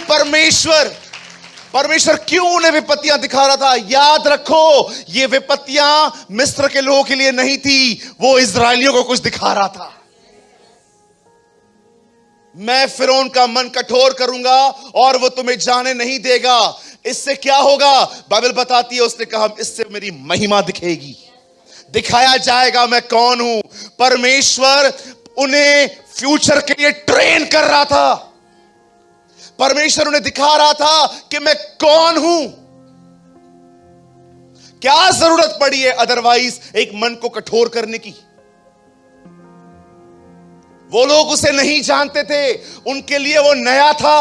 परमेश्वर क्यों उन्हें विपत्तियां दिखा रहा था? याद रखो, ये विपत्तियां मिस्र के लोगों के लिए नहीं थी, वो इजराइलियों को कुछ दिखा रहा था। मैं फिरौन का मन कठोर करूंगा और वो तुम्हें जाने नहीं देगा। इससे क्या होगा? बाइबल बताती है उसने कहा इससे मेरी महिमा दिखेगी, दिखाया जाएगा मैं कौन हूं। परमेश्वर उन्हें फ्यूचर के लिए ट्रेन कर रहा था। परमेश्वर उन्हें दिखा रहा था कि मैं कौन हूं। क्या जरूरत पड़ी है अदरवाइज एक मन को कठोर करने की? वो लोग उसे नहीं जानते थे, उनके लिए वो नया था।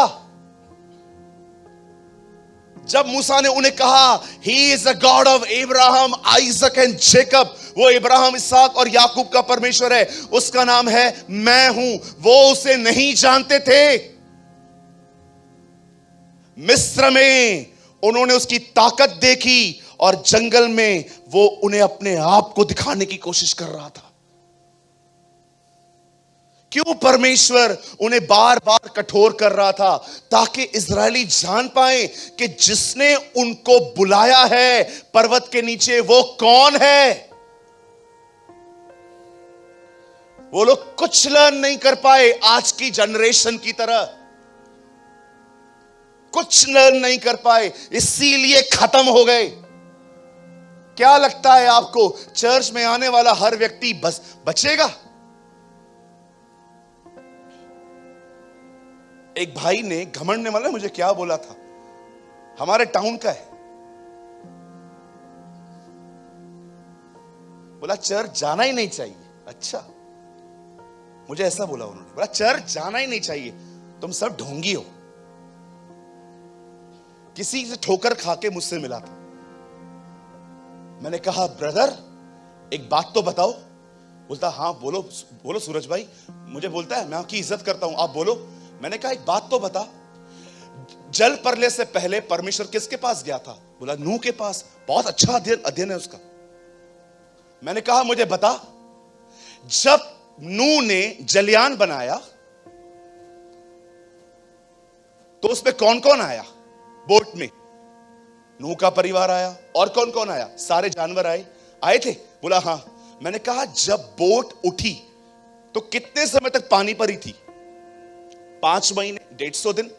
जब मूसा ने उन्हें कहा he is a God of Abraham, Isaac and Jacob, वो इब्राहिम, इसहाक और याकूब का परमेश्वर है, उसका नाम है मैं हूं, वो उसे नहीं जानते थे। मिस्र में उन्होंने उसकी ताकत देखी और जंगल में वो उन्हें अपने आप को दिखाने की कोशिश कर रहा था। क्यों परमेश्वर उन्हें बार बार कठोर कर रहा था? ताकि इजरायली जान पाए कि जिसने उनको बुलाया है पर्वत के नीचे, वो कौन है। वो लोग कुछ लर्न नहीं कर पाए, आज की जनरेशन की तरह कुछ लर्न नहीं कर पाए, इसीलिए खत्म हो गए। क्या लगता है आपको, चर्च में आने वाला हर व्यक्ति बस बचेगा? एक भाई ने घमंड ने मतलब मुझे क्या बोला था, हमारे टाउन का है, बोला चर्च जाना ही नहीं चाहिए। अच्छा, मुझे ऐसा बोला उन्होंने, बोला चर्च जाना ही नहीं चाहिए, तुम सब ढोंगी हो। किसी से ठोकर खा के मुझसे मिला था। मैंने कहा ब्रदर एक बात तो बताओ। बोलता हाँ बोलो बोलो सूरज भाई। मुझे बोलता है मैं आपकी इज्जत करता हूं, आप बोलो। मैंने कहा एक बात तो बता, जल प्रलय से पहले परमेश्वर किसके पास गया था? बोला नूह के पास। बहुत अच्छा अध्ययन है उसका। मैंने कहा मुझे बता, जब नूह ने जलयान बनाया तो उसमें कौन कौन आया? बोट में नूह का परिवार आया, और कौन कौन आया? सारे जानवर आए थे? बोला हां। मैंने कहा जब बोट उठी तो कितने समय तक पानी पर ही थी? 5 महीने, 150 दिन।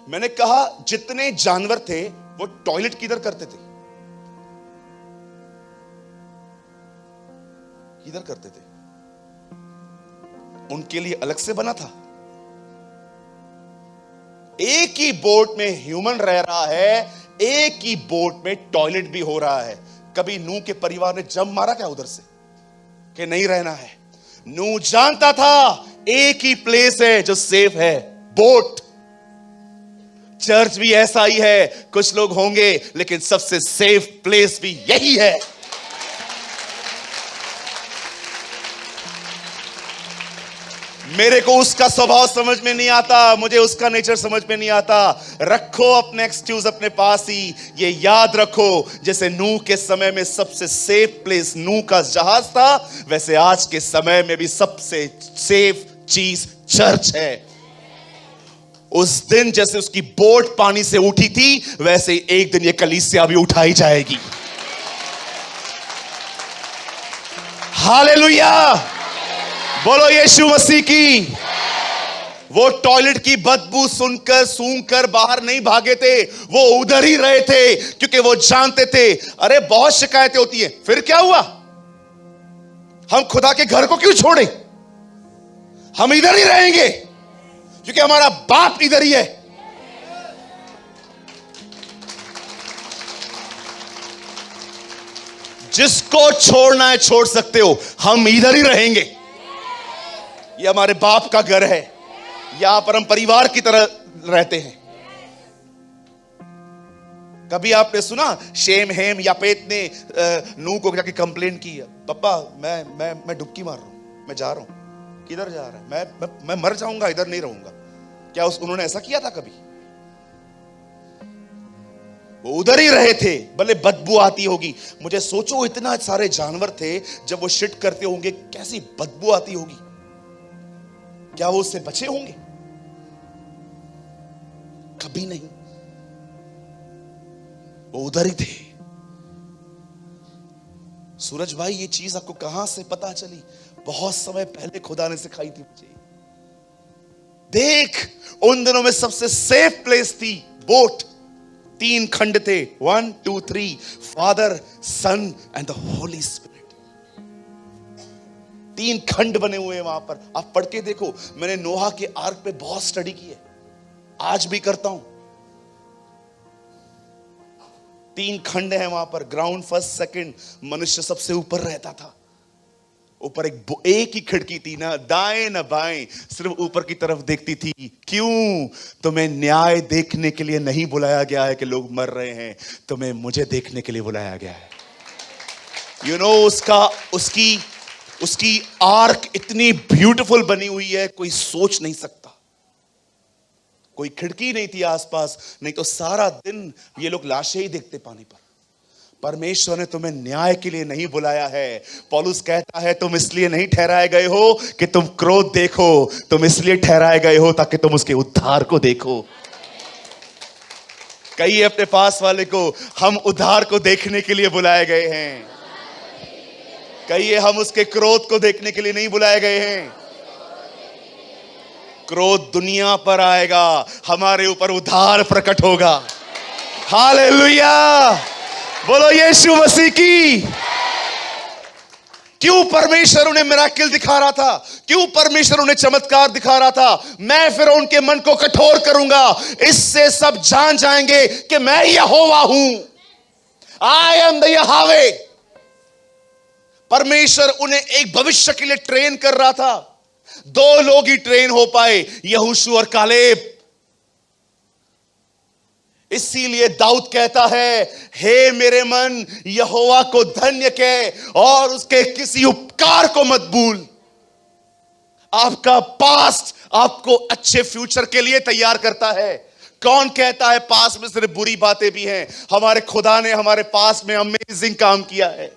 मैंने कहा जितने जानवर थे वो टॉयलेट किधर करते थे? किधर करते थे? उनके लिए अलग से बना था। एक ही बोट में ह्यूमन रह रहा है, एक ही बोट में टॉयलेट भी हो रहा है। कभी नूह के परिवार ने जंप मारा क्या उधर से कि नहीं रहना है? नूह जानता था एक ही प्लेस है जो सेफ है, बोट। चर्च भी ऐसा ही है, कुछ लोग होंगे लेकिन सबसे सेफ प्लेस भी यही है। मेरे को उसका स्वभाव समझ में नहीं आता, मुझे उसका नेचर समझ में नहीं आता। रखो अपने एक्सक्यूज अपने पास ही। ये याद रखो, जैसे नूह के समय में सबसे सेफ प्लेस नूह का जहाज था, वैसे आज के समय में भी सबसे सेफ चीज चर्च है। उस दिन जैसे उसकी बोट पानी से उठी थी, वैसे ही एक दिन ये कलीसिया भी उठाई जाएगी। हालेलुया, बोलो यीशु मसीह की। वो टॉयलेट की बदबू सुनकर सूंघकर बाहर नहीं भागे थे, वो उधर ही रहे थे, क्योंकि वो जानते थे अरे बहुत शिकायतें होती हैं, फिर क्या हुआ, हम खुदा के घर को क्यों छोड़ें, हम इधर ही रहेंगे क्योंकि हमारा बाप इधर ही है। जिसको छोड़ना है छोड़ सकते हो, हम इधर ही रहेंगे। ये हमारे बाप का घर है, यहां पर हम परिवार की तरह रहते हैं। कभी आपने सुना शेम हेम यापेत ने नूह को जाके कंप्लेन की, पापा मैं डुबकी मार रहा हूं, मैं जा रहा हूं। किधर जा रहा है? मैं मर जाऊंगा, इधर नहीं रहूंगा। क्या उन्होंने ऐसा किया था कभी? वो उधर ही रहे थे, भले बदबू आती होगी। मुझे सोचो इतना सारे जानवर थे, जब वो शिट करते होंगे कैसी बदबू आती होगी। क्या वो उससे बचे होंगे? कभी नहीं, वो उधर ही थे। सूरज भाई ये चीज आपको कहां से पता चली? बहुत समय पहले खुदा ने सिखाई थी मुझे। देख, उन दिनों में सबसे सेफ प्लेस थी बोट। 3 खंड थे, 1 2 3, father son and the holy spirit. 3 खंड बने हुए हैं वहां पर, आप पढ़ के देखो। मैंने नोहा के आर्क पे बहुत स्टडी की है, आज भी करता हूं। 3 खंड हैं वहां पर, ग्राउंड, फर्स्ट, सेकंड। मनुष्य सबसे ऊपर रहता था। ऊपर एक ही खिड़की थी, ना दाएं ना बाएं, सिर्फ ऊपर की तरफ देखती थी। क्यों? तुम्हें न्याय देखने के लिए नहीं बुलाया गया है कि लोग मर रहे हैं, तुम्हें मुझे देखने के लिए बुलाया गया है। यू नो, उसकी आर्क इतनी ब्यूटीफुल बनी हुई है, कोई सोच नहीं सकता। कोई खिड़की नहीं थी आसपास, नहीं तो सारा दिन ये लोग लाशें ही देखते पानी पर। परमेश्वर ने तुम्हें न्याय के लिए नहीं बुलाया है। पौलुस कहता है तुम इसलिए नहीं ठहराए गए हो कि तुम क्रोध देखो, तुम इसलिए ठहराए गए हो ताकि तुम उसके उद्धार को देखो। कहिए अपने पास वाले को, हम उद्धार को देखने के लिए बुलाए गए हैं। कहिए, हम उसके क्रोध को देखने के लिए नहीं बुलाए गए हैं। क्रोध दुनिया पर आएगा, हमारे ऊपर उद्धार प्रकट होगा। हालेलुया, बोलो यीशु मसीह की। क्यों परमेश्वर उन्हें मिराकिल दिखा रहा था? क्यों परमेश्वर उन्हें चमत्कार दिखा रहा था? मैं फिर उनके मन को कठोर करूंगा, इससे सब जान जाएंगे कि मैं यहोवा हूं। I am the Yahweh. परमेश्वर उन्हें एक भविष्य के लिए ट्रेन कर रहा था। दो लोग ही ट्रेन हो पाए, यहोशू और कालेब। इसीलिए दाऊद कहता है, हे मेरे मन, यहोवा को धन्य कह और उसके किसी उपकार को मत भूल। आपका पास्ट आपको अच्छे फ्यूचर के लिए तैयार करता है। कौन कहता है पास्ट में सिर्फ बुरी बातें भी हैं? हमारे खुदा ने हमारे पास्ट में अमेजिंग काम किया है,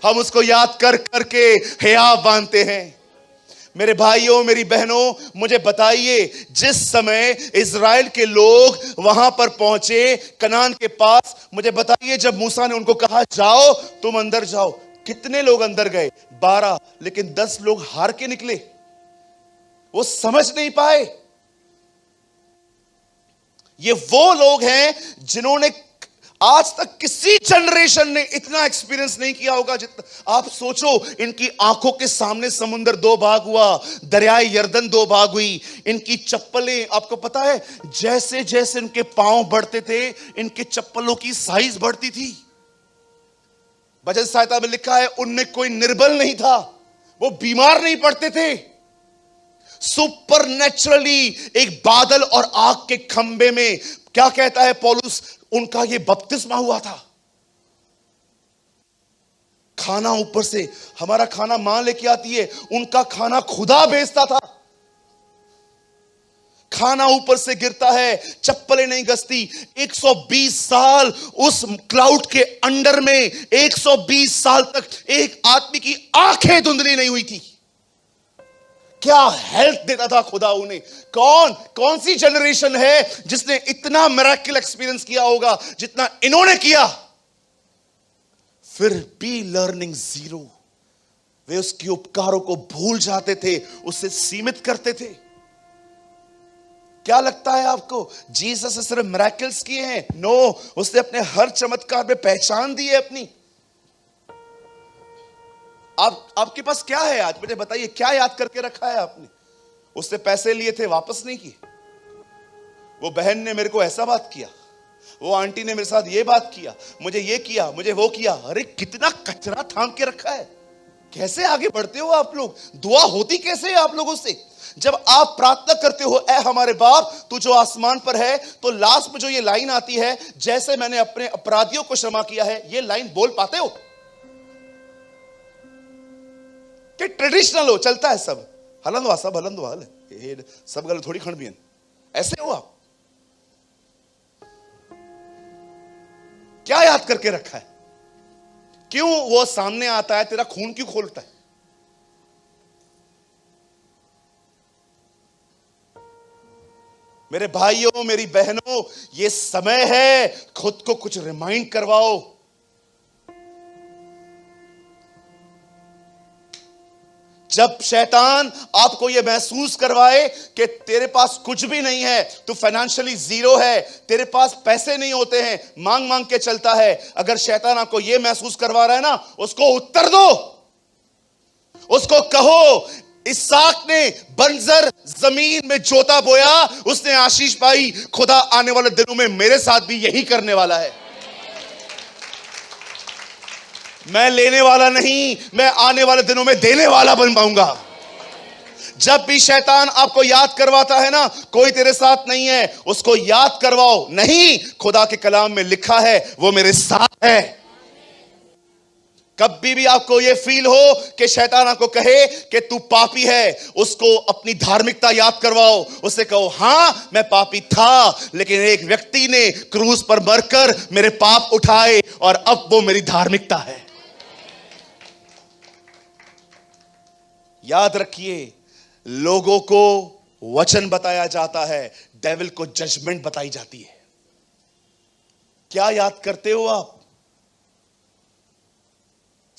हम उसको याद कर करके हियाव बांधते हैं। मेरे भाइयों, मेरी बहनों, मुझे बताइए, जिस समय इज़राइल के लोग वहां पर पहुंचे कनान के पास, मुझे बताइए, जब मूसा ने उनको कहा जाओ तुम अंदर जाओ, कितने लोग अंदर गए? 12, लेकिन 10 लोग हार के निकले। वो समझ नहीं पाए। ये वो लोग हैं जिन्होंने आज तक किसी जनरेशन ने इतना एक्सपीरियंस नहीं किया होगा जितना। आप सोचो, इनकी आंखों के सामने समुंदर 2 भाग हुआ, दरियाए यर्दन 2 भाग हुई। इनकी चप्पलें, आपको पता है, जैसे जैसे इनके पांव बढ़ते थे, इनके चप्पलों की साइज बढ़ती थी। वचन संहिता में लिखा है, उनमें कोई निर्बल नहीं था, वो बीमार नहीं पड़ते थे। सुपरनेचुरली एक बादल और आग के खंबे में, क्या कहता है पौलुस, उनका ये बपतिस्मा हुआ था। खाना ऊपर से, हमारा खाना मां लेके आती है, उनका खाना खुदा भेजता था। खाना ऊपर से गिरता है, चप्पलें नहीं गसती। 120 साल उस क्लाउड के अंडर में, 120 साल तक एक आदमी की आंखें धुंधली नहीं हुई थी। क्या हेल्थ देता था खुदा उन्हें। कौन सी जनरेशन है जिसने इतना मिरेकल एक्सपीरियंस किया होगा जितना इन्होंने किया? फिर भी लर्निंग जीरो। वे उसके उपकारों को भूल जाते थे, उससे सीमित करते थे। क्या लगता है आपको, जीसस ने सिर्फ मिरेकल्स किए हैं? नो, उसने अपने हर चमत्कार में पहचान दी है अपनी। आपके पास क्या है आज? मुझे बताइए, क्या याद करके रखा है आपने? उससे पैसे लिए थे, वापस नहीं किए। वो बहन ने मेरे को ऐसा बात किया, वो आंटी ने मेरे साथ ये बात किया, मुझे ये किया, मुझे वो किया। अरे कितना कचरा थाम के रखा है। कैसे आगे बढ़ते हो आप लोग? दुआ होती कैसे है आप लोगों से? जब आप प्रार्थना करते हो, ऐ हमारे बाप तू जो आसमान पर है, तो लास्ट में जो ये लाइन आती है, जैसे मैंने अपने अपराधियों को क्षमा किया है, ये लाइन बोल पाते हो? कि ट्रेडिशनल हो, चलता है सब, हलंदवा सब हलंदवा हल, सब गल थोड़ी खंड भी ऐसे हो आप? क्या याद करके रखा है? क्यों वो सामने आता है? तेरा खून क्यों खोलता है? मेरे भाइयों, मेरी बहनों, ये समय है खुद को कुछ रिमाइंड करवाओ। जब शैतान आपको यह महसूस करवाए कि तेरे पास कुछ भी नहीं है, तू फाइनेंशियली जीरो है, तेरे पास पैसे नहीं होते हैं, मांग मांग के चलता है, अगर शैतान आपको यह महसूस करवा रहा है ना, उसको उत्तर दो। उसको कहो, इसहाक ने बंजर जमीन में जोता बोया, उसने आशीष पाई। खुदा आने वाले दिनों में मेरे साथ भी यही करने वाला है। मैं लेने वाला नहीं, मैं आने वाले दिनों में देने वाला बन पाऊंगा। जब भी शैतान आपको याद करवाता है ना, कोई तेरे साथ नहीं है, उसको याद करवाओ, नहीं, खुदा के कलाम में लिखा है वो मेरे साथ है। कभी भी आपको यह फील हो कि शैतान आपको कहे कि तू पापी है, उसको अपनी धार्मिकता याद करवाओ। उससे कहो, हां मैं पापी था, लेकिन एक व्यक्ति ने क्रूस पर मरकर मेरे पाप उठाए और अब वो मेरी धार्मिकता है। याद रखिए, लोगों को वचन बताया जाता है, डेविल को जजमेंट बताई जाती है। क्या याद करते हो आप?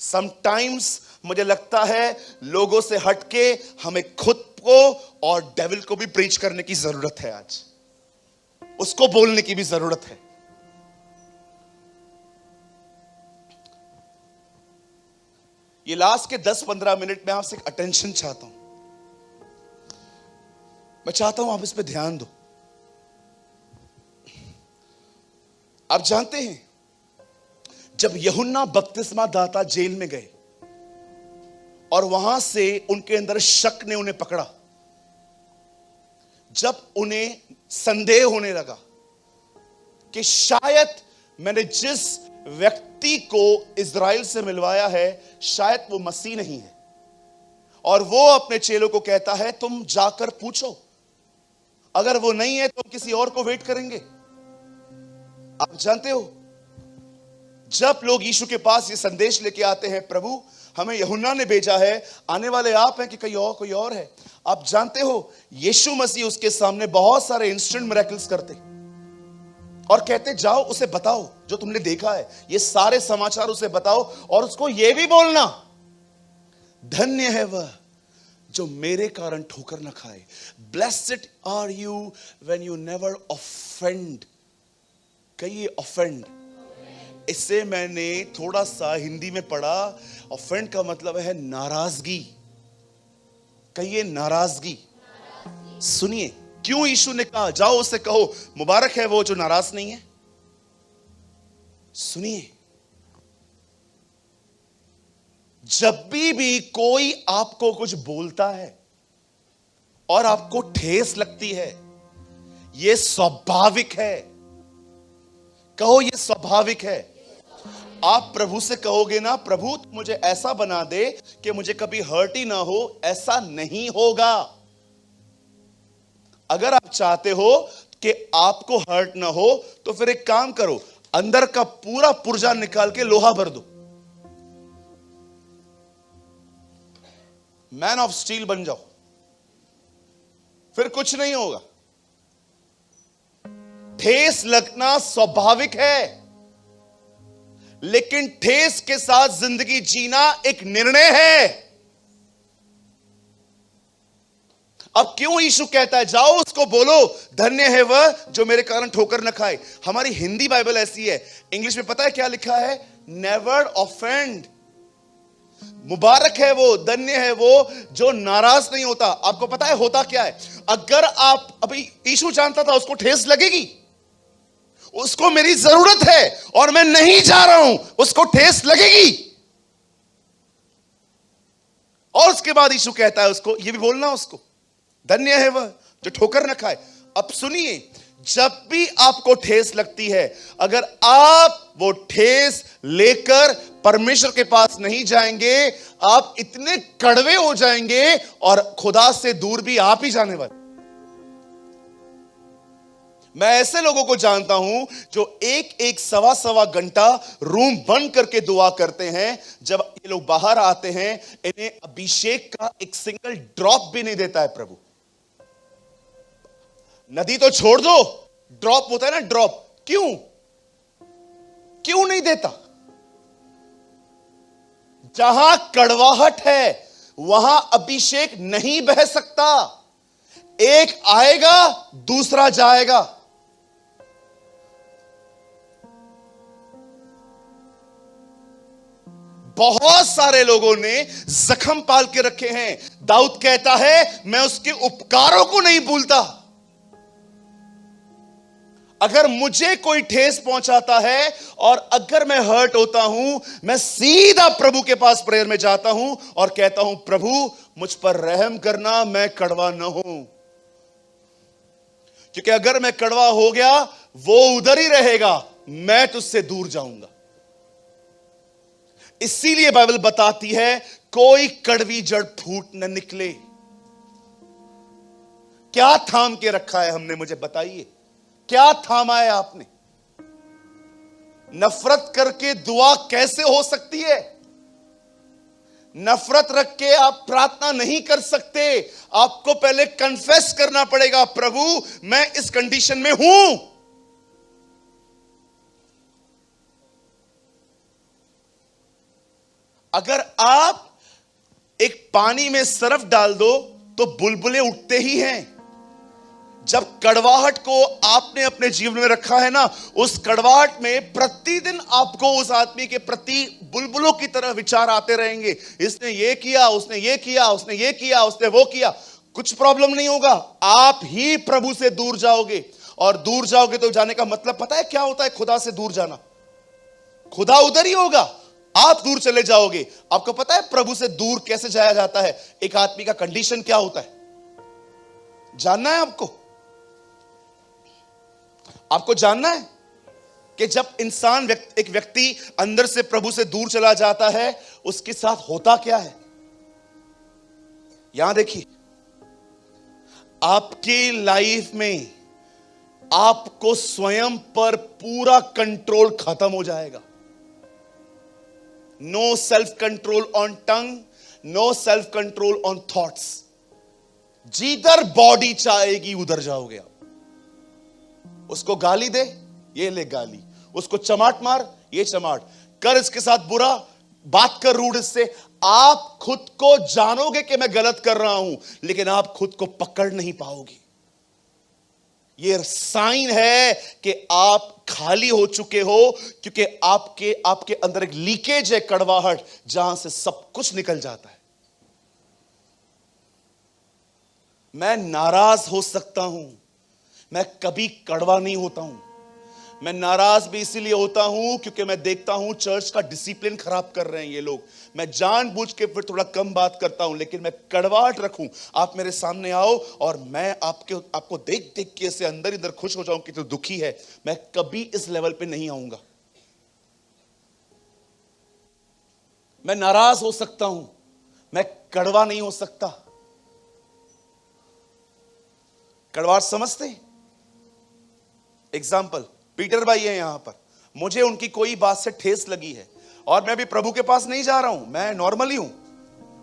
समटाइम्स मुझे लगता है लोगों से हटके हमें खुद को और डेविल को भी प्रीच करने की जरूरत है। आज उसको बोलने की भी जरूरत है। ये लास्ट के 10-15 मिनट में आपसे एक अटेंशन चाहता हूं। मैं चाहता हूं आप इस पे ध्यान दो। आप जानते हैं, जब यूहन्ना बपतिस्मा दाता जेल में गए और वहां से उनके अंदर शक ने उन्हें पकड़ा, जब उन्हें संदेह होने लगा कि शायद मैंने जिस व्यक्ति को इजराइल से मिलवाया है शायद वो मसीह नहीं है, और वो अपने चेलों को कहता है तुम जाकर पूछो, अगर वो नहीं है तो किसी और को वेट करेंगे। आप जानते हो, जब लोग यीशु के पास ये संदेश लेके आते हैं, प्रभु हमें यूहन्ना ने भेजा है, आने वाले आप हैं कि कोई और है, आप जानते हो यीशु मसीह उसके सामने बहुत सारे इंस्टेंट मिरेकल्स करते और कहते जाओ उसे बताओ जो तुमने देखा है, ये सारे समाचार उसे बताओ और उसको ये भी बोलना धन्य है वह जो मेरे कारण ठोकर न खाए। Blessed are you when you never offend. कहिए ऑफेंड। इससे मैंने थोड़ा सा हिंदी में पढ़ा, ऑफेंड का मतलब है नाराजगी। कहिए नाराजगी। सुनिए क्यों यीशु ने कहा जाओ उससे कहो मुबारक है वो जो नाराज नहीं है। सुनिए, जब भी कोई आपको कुछ बोलता है और आपको ठेस लगती है, यह स्वाभाविक है। कहो यह स्वाभाविक है। आप प्रभु से कहोगे ना, प्रभु मुझे ऐसा बना दे कि मुझे कभी हर्ट ही ना हो, ऐसा नहीं होगा। अगर आप चाहते हो कि आपको हर्ट ना हो तो फिर एक काम करो, अंदर का पूरा पुर्जा निकाल के लोहा भर दो, मैन ऑफ स्टील बन जाओ, फिर कुछ नहीं होगा। ठेस लगना स्वाभाविक है, लेकिन ठेस के साथ जिंदगी जीना एक निर्णय है। अब क्यों यीशु कहता है जाओ उसको बोलो धन्य है वह जो मेरे कारण ठोकर न खाए। हमारी हिंदी बाइबल ऐसी है, इंग्लिश में पता है क्या लिखा है? Never offend. मुबारक है वो, धन्य है वो जो नाराज नहीं होता। आपको पता है होता क्या है? अगर आप, अभी यीशु जानता था उसको ठेस लगेगी, उसको मेरी जरूरत है और मैं नहीं जा रहा हूं, उसको ठेस लगेगी। और उसके बाद यीशु कहता है उसको ये भी बोलना, उसको धन्य है वह जो ठोकर न खाए। अब सुनिए, जब भी आपको ठेस लगती है, अगर आप वो ठेस लेकर परमेश्वर के पास नहीं जाएंगे, आप इतने कड़वे हो जाएंगे और खुदा से दूर भी आप ही जाने वाले। मैं ऐसे लोगों को जानता हूं जो एक सवा घंटा रूम बंद करके दुआ करते हैं। जब ये लोग बाहर आते हैं, इन्हें अभिषेक का एक सिंगल ड्रॉप भी नहीं देता है प्रभु। नदी तो छोड़ दो, ड्रॉप होता है ना, ड्रॉप। क्यों नहीं देता? जहां कड़वाहट है वहां अभिषेक नहीं बह सकता। एक आएगा दूसरा जाएगा। बहुत सारे लोगों ने जख्म पाल के रखे हैं। दाऊद कहता है मैं उसके उपकारों को नहीं भूलता। अगर मुझे कोई ठेस पहुंचाता है और अगर मैं हर्ट होता हूं, मैं सीधा प्रभु के पास प्रेयर में जाता हूं और कहता हूं, प्रभु मुझ पर रहम करना, मैं कड़वा न हूं। क्योंकि अगर मैं कड़वा हो गया, वो उधर ही रहेगा, मैं तुझसे दूर जाऊंगा। इसीलिए बाइबल बताती है, कोई कड़वी जड़ फूट न निकले। क्या थाम के रखा है हमने, मुझे बताइए, क्या थामा है आपने? नफरत करके दुआ कैसे हो सकती है? नफरत रख के आप प्रार्थना नहीं कर सकते। आपको पहले कन्फेस करना पड़ेगा, प्रभु मैं इस कंडीशन में हूं। अगर आप एक पानी में सरफ डाल दो तो बुलबुले उठते ही हैं। जब कड़वाहट को आपने अपने जीवन में रखा है ना, उस कड़वाहट में प्रतिदिन आपको उस आदमी के प्रति बुलबुलों की तरह विचार आते रहेंगे। इसने ये किया, उसने ये किया, उसने ये किया, उसने वो किया। कुछ प्रॉब्लम नहीं होगा, आप ही प्रभु से दूर जाओगे। और दूर जाओगे तो जाने का मतलब पता है क्या होता है? खुदा से दूर जाना। खुदा उधर ही होगा, आप दूर चले जाओगे। आपको पता है प्रभु से दूर कैसे जाया जाता है? एक आदमी का कंडीशन क्या होता है, जानना है आपको? आपको जानना है कि जब इंसान एक व्यक्ति अंदर से प्रभु से दूर चला जाता है, उसके साथ होता क्या है? यहां देखिए, आपकी लाइफ में आपको स्वयं पर पूरा कंट्रोल खत्म हो जाएगा। No self control on tongue, no self control on thoughts. जिधर बॉडी चाहेगी उधर जाओगे आप। उसको गाली दे, ये ले गाली। उसको चमाट मार, ये चमाट कर। इसके साथ बुरा बात कर, रूड इससे। आप खुद को जानोगे कि मैं गलत कर रहा हूं, लेकिन आप खुद को पकड़ नहीं पाओगे। ये साइन है कि आप खाली हो चुके हो, क्योंकि आपके अंदर एक लीकेज है, कड़वाहट, जहां से सब कुछ निकल जाता है। मैं नाराज हो सकता हूं, मैं कभी कड़वा नहीं होता हूं। मैं नाराज भी इसीलिए होता हूं क्योंकि मैं देखता हूं चर्च का डिसिप्लिन खराब कर रहे हैं ये लोग। मैं जानबूझ के फिर थोड़ा कम बात करता हूं, लेकिन मैं कड़वाहट रखूं। आप मेरे सामने आओ और मैं आपको देख देख के ऐसे अंदर इधर खुश हो जाऊं कि तू दुखी है। मैं कभी इस लेवल पे नहीं आऊंगा। मैं नाराज हो सकता हूं, मैं कड़वा नहीं हो सकता। कड़वाहट समझते? एग्जाम्पल, पीटर भाई है यहां पर, मुझे उनकी कोई बात से ठेस लगी है और मैं भी प्रभु के पास नहीं जा रहा हूं, मैं नॉर्मली हूं।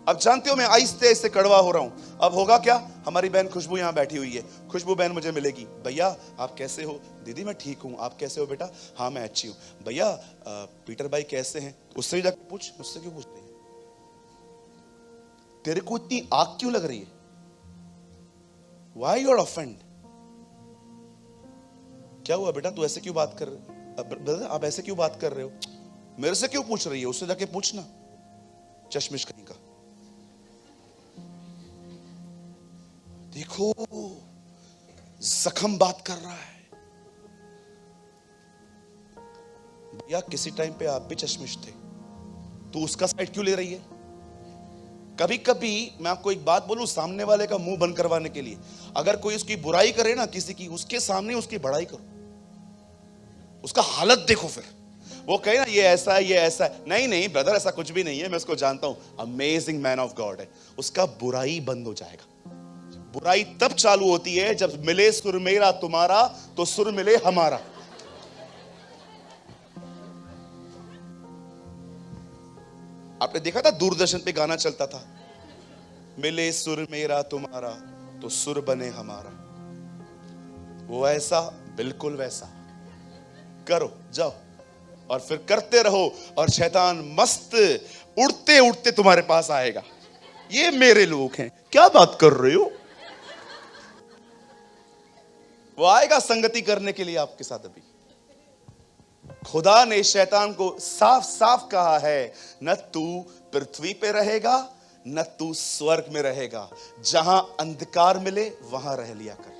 अब जानते हो मैं आहिस्ते आहिस्ते कड़वा हो रहा हूं। अब होगा क्या? हमारी बहन खुशबू यहां बैठी हुई है। खुशबू बहन मुझे मिलेगी, भैया आप कैसे हो? दीदी मैं ठीक हूं, आप कैसे हो बेटा? हाँ मैं अच्छी हूं। भैया पीटर भाई कैसे हैं? उससे भी जाकर पूछ, मुझसे क्यों पूछते हैं? तेरे को इतनी आग क्यों लग रही है? Why you're offended? क्या हुआ बेटा, तू ऐसे क्यों बात कर रहे हो? आप ऐसे क्यों बात कर रहे हो? मेरे से क्यों पूछ रही है? उससे जाके पूछना, चश्मिश कहीं का। देखो जख्म बात कर रहा है। भैया किसी टाइम पे आप भी चश्मिश थे, तू उसका साइड क्यों ले रही है? कभी कभी मैं आपको एक बात बोलूं, सामने वाले का मुंह बंद करवाने के लिए अगर कोई उसकी बुराई करे ना किसी की, उसके सामने उसकी बड़ाई करो, उसका हालत देखो। फिर वो कहे ना ये ऐसा है, ये ऐसा है। नहीं नहीं ब्रदर, ऐसा कुछ भी नहीं है, मैं उसको जानता हूं, अमेजिंग मैन ऑफ गॉड है। उसका बुराई बंद हो जाएगा। बुराई तब चालू होती है जब मिले सुर मेरा तुम्हारा तो सुर मिले हमारा। आपने देखा था दूरदर्शन पे गाना चलता था, मिले सुर मेरा तुम्हारा तो सुर बने हमारा। वो ऐसा, बिल्कुल वैसा करो, जाओ और फिर करते रहो और शैतान मस्त उड़ते उड़ते तुम्हारे पास आएगा। ये मेरे लोग हैं, क्या बात कर रहे हो? वो आएगा संगति करने के लिए आपके साथ। अभी खुदा ने शैतान को साफ साफ कहा है, न तू पृथ्वी पे रहेगा न तू स्वर्ग में रहेगा, जहां अंधकार मिले वहां रह लिया कर।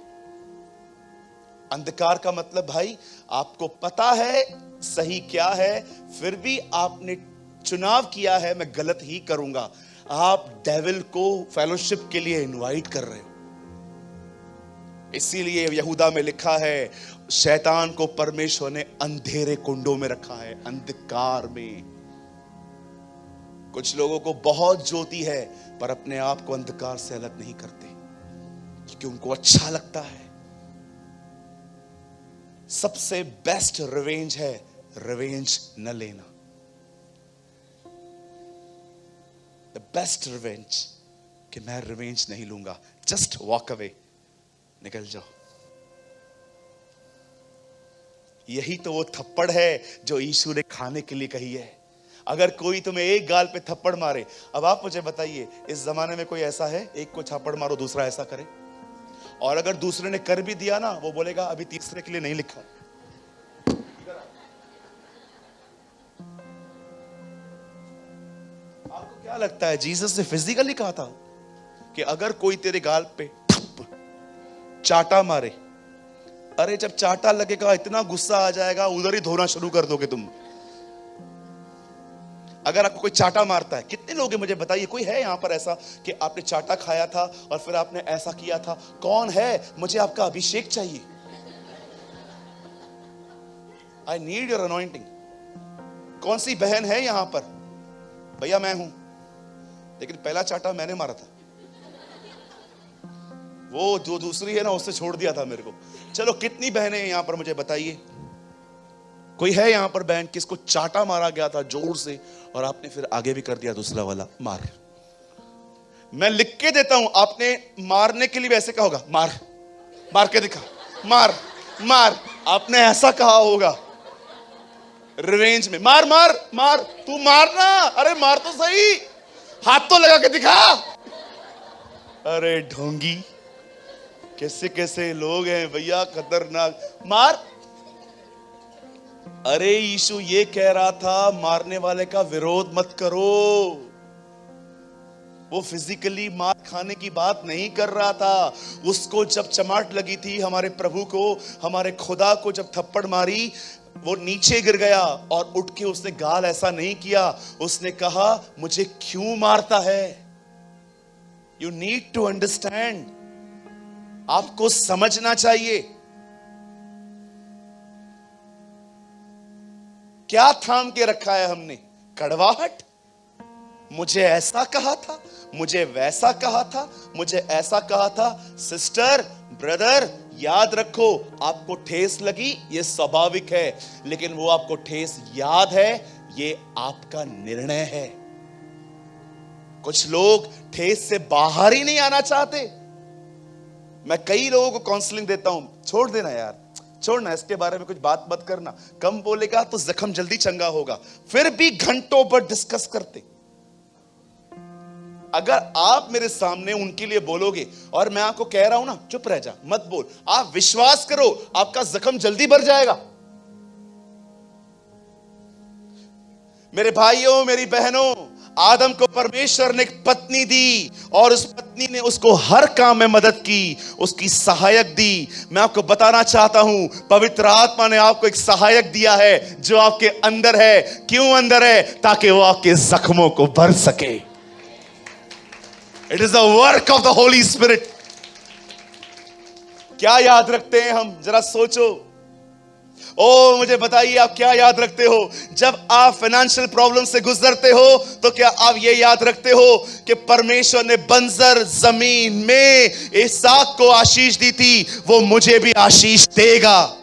अंधकार का मतलब भाई आपको पता है सही क्या है, फिर भी आपने चुनाव किया है मैं गलत ही करूंगा। आप डेविल को फेलोशिप के लिए इनवाइट कर रहे हो। इसीलिए यहूदा में लिखा है शैतान को परमेश्वर ने अंधेरे कुंडों में रखा है, अंधकार में। कुछ लोगों को बहुत ज्योति है पर अपने आप को अंधकार से अलग नहीं करते क्योंकि उनको अच्छा लगता है। सबसे बेस्ट रिवेंज है रिवेंज न लेना। द बेस्ट रिवेंज कि मैं रिवेंज नहीं लूंगा, जस्ट वॉक अवे, निकल जाओ। यही तो वो थप्पड़ है जो यीशु ने खाने के लिए कही है। अगर कोई तुम्हें एक गाल पे थप्पड़ मारे, अब आप मुझे बताइए इस जमाने में कोई ऐसा है एक को थप्पड़ मारो दूसरा ऐसा करे? और अगर दूसरे ने कर भी दिया ना, वो बोलेगा अभी तीसरे के लिए नहीं लिखा। आपको क्या लगता है जीसस ने फिजिकली कहा था कि अगर कोई तेरे गाल पे चाटा मारे, अरे जब चाटा लगेगा इतना गुस्सा आ जाएगा उधर ही धोना शुरू कर दोगे तुम। अगर आपको कोई चाटा मारता है, कितने लोग हैं मुझे बताइए, कोई है यहां पर ऐसा कि आपने चाटा खाया था और फिर आपने ऐसा किया था? कौन है? मुझे आपका अभिषेक चाहिए। I need your anointing. कौन सी बहन है यहां पर? भैया मैं हूं, लेकिन पहला चाटा मैंने मारा था, वो जो दूसरी है ना उससे छोड़ दिया था मेरे को। चलो कितनी बहनें हैं यहां पर मुझे बताइए? कोई है यहां पर बहन किसको चाटा मारा गया था जोर से और आपने फिर आगे भी कर दिया दूसरा वाला मार? मैं लिख के देता हूं, आपने मारने के लिए वैसे कहा होगा मार, मार के दिखा, मार मार, आपने ऐसा कहा होगा रिवेंज में, मार मार मार, तू मारना, अरे मार तो सही, हाथ तो लगा के दिखा। अरे ढोंगी, कैसे कैसे लोग हैं भैया, खतरनाक। मार। अरे यीशु ये कह रहा था मारने वाले का विरोध मत करो। वो फिजिकली मार खाने की बात नहीं कर रहा था। उसको जब चमाट लगी थी हमारे प्रभु को, हमारे खुदा को जब थप्पड़ मारी, वो नीचे गिर गया और उठ के उसने गाल ऐसा नहीं किया, उसने कहा मुझे क्यों मारता है? यू नीड टू अंडरस्टैंड, आपको समझना चाहिए। क्या थाम के रखा है हमने? कड़वाहट। मुझे ऐसा कहा था, मुझे वैसा कहा था, मुझे ऐसा कहा था। सिस्टर ब्रदर याद रखो, आपको ठेस लगी ये स्वाभाविक है, लेकिन वो आपको ठेस याद है ये आपका निर्णय है। कुछ लोग ठेस से बाहर ही नहीं आना चाहते। मैं कई लोगों को काउंसलिंग देता हूं, छोड़ देना यार, छोड़ना, इसके बारे में कुछ बात मत करना, कम बोलेगा तो जख्म जल्दी चंगा होगा। फिर भी घंटों पर डिस्कस करते। अगर आप मेरे सामने उनके लिए बोलोगे और मैं आपको कह रहा हूं ना चुप रह जा मत बोल, आप विश्वास करो आपका जख्म जल्दी भर जाएगा। मेरे भाइयों मेरी बहनों, आदम को परमेश्वर ने एक पत्नी दी और उस पत्नी ने उसको हर काम में मदद की, उसकी सहायक दी। मैं आपको बताना चाहता हूं पवित्र आत्मा ने आपको एक सहायक दिया है जो आपके अंदर है। क्यों अंदर है? ताकि वो आपके जख्मों को भर सके। It is the work of the holy spirit. क्या याद रखते हैं हम? जरा सोचो। ओ मुझे बताइए आप क्या याद रखते हो? जब आप फाइनेंशियल प्रॉब्लम से गुजरते हो तो क्या आप ये याद रखते हो कि परमेश्वर ने बंजर जमीन में इसहाक को आशीष दी थी, वो मुझे भी आशीष देगा?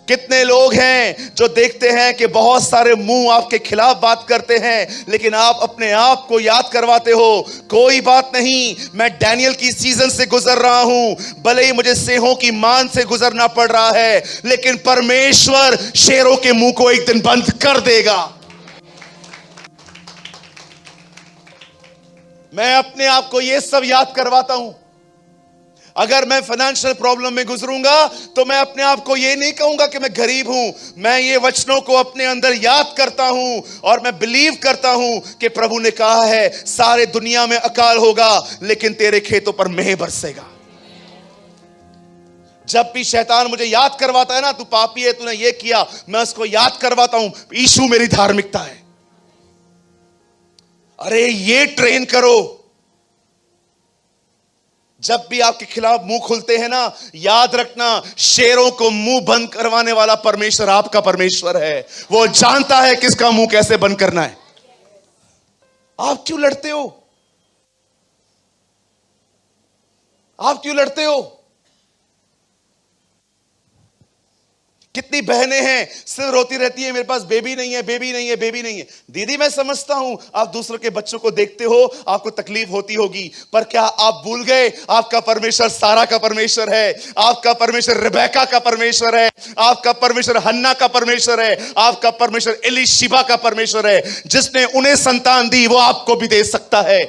कितने लोग हैं जो देखते हैं कि बहुत सारे मुंह आपके खिलाफ बात करते हैं, लेकिन आप अपने आप को याद करवाते हो कोई बात नहीं, मैं डैनियल की सीजन से गुजर रहा हूं, भले ही मुझे सिंहों की मान से गुजरना पड़ रहा है, लेकिन परमेश्वर शेरों के मुंह को एक दिन बंद कर देगा। मैं अपने आप को यह सब याद करवाता हूं। अगर मैं फाइनेंशियल प्रॉब्लम में गुजरूंगा तो मैं अपने आप को ये नहीं कहूंगा कि मैं गरीब हूं, मैं ये वचनों को अपने अंदर याद करता हूं और मैं बिलीव करता हूं कि प्रभु ने कहा है सारे दुनिया में अकाल होगा लेकिन तेरे खेतों पर मेह बरसेगा। जब भी शैतान मुझे याद करवाता है ना, तू पापी है, तूने ये किया, मैं उसको याद करवाता हूं, यीशु मेरी धार्मिकता है। अरे ये ट्रेन करो। जब भी आपके खिलाफ मुंह खुलते हैं ना, याद रखना, शेरों को मुंह बंद करवाने वाला परमेश्वर आपका परमेश्वर है। वो जानता है किसका मुंह कैसे बंद करना है। आप क्यों लड़ते हो? आप क्यों लड़ते हो? कितनी बहनें हैं सिर्फ रोती रहती है, मेरे पास बेबी नहीं है, बेबी नहीं है, बेबी नहीं है। दीदी मैं समझता हूं, आप दूसरों के बच्चों को देखते हो, आपको तकलीफ होती होगी, पर क्या आप भूल गए आपका परमेश्वर सारा का परमेश्वर है, आपका परमेश्वर रिबेका का परमेश्वर है, आपका परमेश्वर हन्ना का परमेश्वर है, आपका परमेश्वर एलीशिबा का परमेश्वर है। जिसने उन्हें संतान दी वो आपको भी दे सकता है।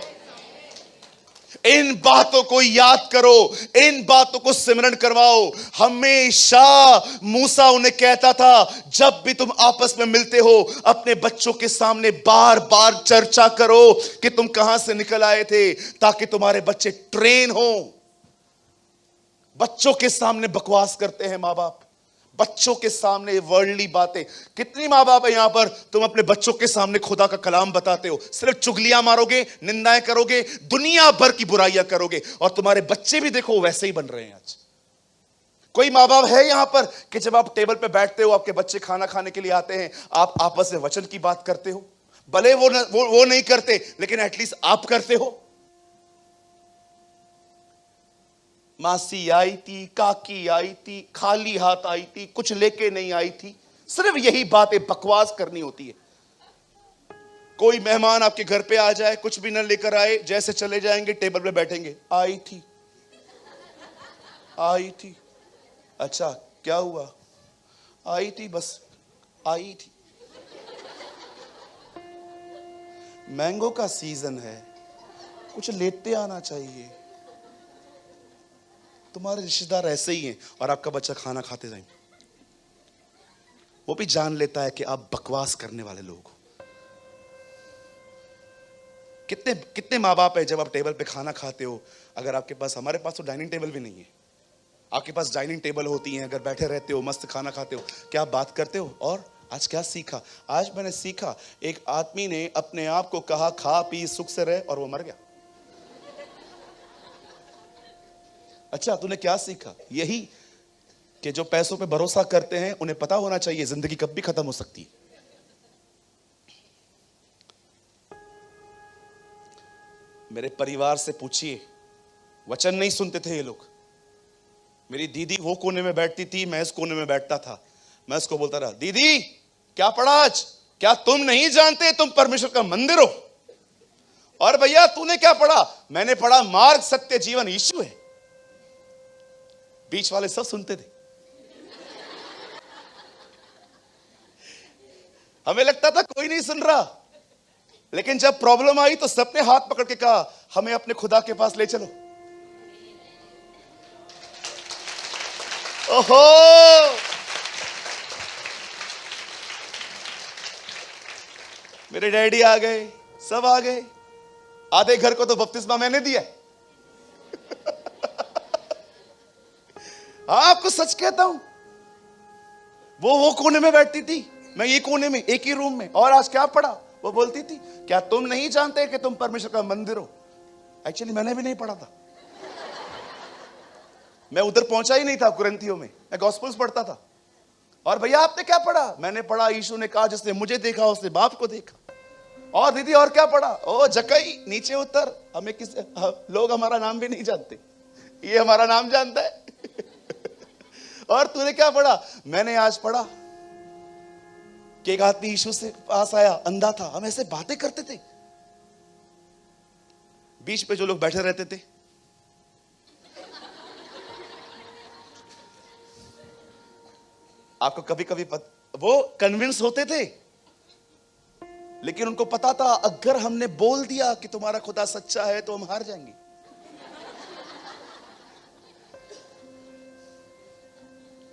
इन बातों को याद करो, इन बातों को सिमरण करवाओ। हमेशा मूसा उन्हें कहता था, जब भी तुम आपस में मिलते हो अपने बच्चों के सामने बार बार चर्चा करो कि तुम कहां से निकल आए थे, ताकि तुम्हारे बच्चे ट्रेन हो। बच्चों के सामने बकवास करते हैं मां बाप, बच्चों के सामने वर्ल्डली बातें। कितनी मां बाप है यहां पर, तुम अपने बच्चों के सामने खुदा का कलाम बताते हो, सिर्फ चुगलियां मारोगे, निंदाएं करोगे, दुनिया भर की बुराइयां करोगे, और तुम्हारे बच्चे भी देखो वैसे ही बन रहे हैं आज। कोई मां बाप है यहां पर कि जब आप टेबल पे बैठते हो, आपके बच्चे खाना खाने के लिए आते हैं, आप आपस में वचन की बात करते हो? भले वो नहीं करते, लेकिन एटलीस्ट आप करते हो। मासी आई थी, काकी आई थी, खाली हाथ आई थी, कुछ लेके नहीं आई थी, सिर्फ यही बातें बकवास करनी होती है। कोई मेहमान आपके घर पे आ जाए, कुछ भी न लेकर आए, जैसे चले जाएंगे टेबल पे बैठेंगे, आई थी, आई थी, अच्छा क्या हुआ, आई थी, बस आई थी। मैंगो का सीजन है, कुछ लेते आना चाहिए। तुम्हारे रिश्तेदार ऐसे ही हैं, और आपका बच्चा खाना खाते जाए, वो भी जान लेता है कि आप बकवास करने वाले लोग हो। कितने कितने माँ बाप है, जब आप टेबल पे खाना खाते हो, अगर आपके पास, हमारे पास तो डाइनिंग टेबल भी नहीं है, आपके पास डाइनिंग टेबल होती है, अगर बैठे रहते हो, मस्त खाना खाते हो, क्या आप बात करते हो? और आज क्या सीखा? आज मैंने सीखा, एक आदमी ने अपने आप को कहा खा पी सुख से रहे, और वो मर गया। अच्छा, तूने क्या सीखा? यही कि जो पैसों पे भरोसा करते हैं उन्हें पता होना चाहिए जिंदगी कब भी खत्म हो सकती है। मेरे परिवार से पूछिए, वचन नहीं सुनते थे ये लोग। मेरी दीदी वो कोने में बैठती थी, मैं इस कोने में बैठता था। मैं उसको बोलता रहा, दीदी क्या पढ़ा आज? क्या तुम नहीं जानते तुम परमेश्वर का मंदिर हो? और भैया तूने क्या पढ़ा? मैंने पढ़ा मार्ग सत्य जीवन यीशु है। बीच वाले सब सुनते थे। हमें लगता था कोई नहीं सुन रहा, लेकिन जब प्रॉब्लम आई तो सबने हाथ पकड़ के कहा, हमें अपने खुदा के पास ले चलो। ओहो, मेरे डैडी आ गए, सब आ गए। आधे घर को तो बपतिस्मा मैंने दिया। आपको सच कहता हूं, वो कोने में बैठती थी, मैं ये कोने में, एक ही रूम में। और आज क्या पढ़ा? वो बोलती थी, क्या तुम नहीं जानते कि तुम परमेश्वर का मंदिर हो? एक्चुअली मैंने भी नहीं पढ़ा था, मैं उधर पहुंचा ही नहीं था कुरिन्थियों में, मैं गॉस्पेल्स पढ़ता था। और भैया आपने क्या पढ़ा? मैंने पढ़ा, यीशु ने कहा जिसने मुझे देखा उसने बाप को देखा। और दीदी और क्या पढ़ा? ओ जकई, नीचे उतर, हमें लोग हमारा नाम भी नहीं जानते, ये हमारा नाम जानता है। और तूने क्या पढ़ा? मैंने आज पढ़ा कि एक आदमी यीशु से पास आया, अंधा था। हम ऐसे बातें करते थे, बीच पे जो लोग बैठे रहते थे, आपको कभी कभी वो कन्विंस होते थे, लेकिन उनको पता था अगर हमने बोल दिया कि तुम्हारा खुदा सच्चा है तो हम हार जाएंगे।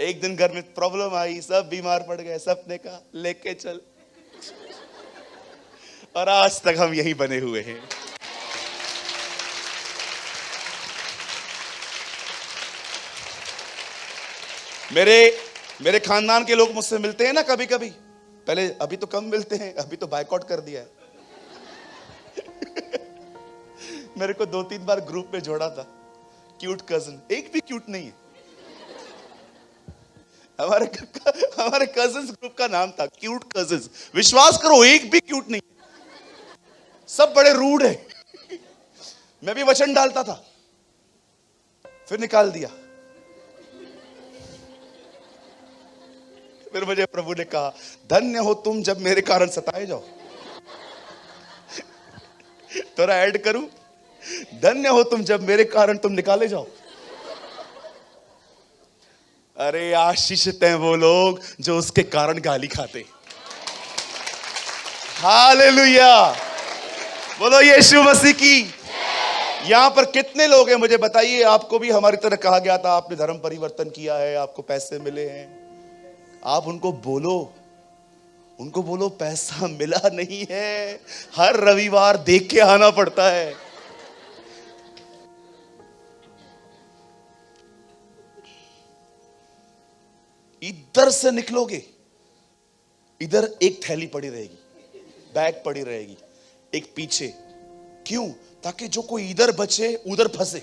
एक दिन घर में प्रॉब्लम आई, सब बीमार पड़ गए, सबने कहा लेके चल, और आज तक हम यही बने हुए हैं। मेरे मेरे खानदान के लोग मुझसे मिलते हैं ना कभी कभी, पहले अभी तो कम मिलते हैं, अभी तो बायकॉट कर दिया है। मेरे को 2-3 बार ग्रुप में जोड़ा था, क्यूट कजन, एक भी क्यूट नहीं है। हमारे कजन्स ग्रुप का नाम था क्यूट कजन्स। विश्वास करो एक भी क्यूट नहीं, सब बड़े रूड है। मैं भी वचन डालता था, फिर निकाल दिया। फिर मुझे प्रभु ने कहा, धन्य हो तुम जब मेरे कारण सताए जाओ। थोड़ा ऐड करूं, धन्य हो तुम जब मेरे कारण तुम निकाले जाओ। अरे आशीषित हैं वो लोग जो उसके कारण गाली खाते। हालेलुया, बोलो यीशु मसीह की। यहां पर कितने लोग हैं मुझे बताइए, आपको भी हमारी तरह कहा गया था, आपने धर्म परिवर्तन किया है, आपको पैसे मिले हैं। आप उनको बोलो पैसा मिला नहीं है, हर रविवार देख के आना पड़ता है। इधर से निकलोगे, इधर एक थैली पड़ी रहेगी, बैग पड़ी रहेगी, एक पीछे। क्यों? ताकि जो कोई इधर बचे उधर फंसे।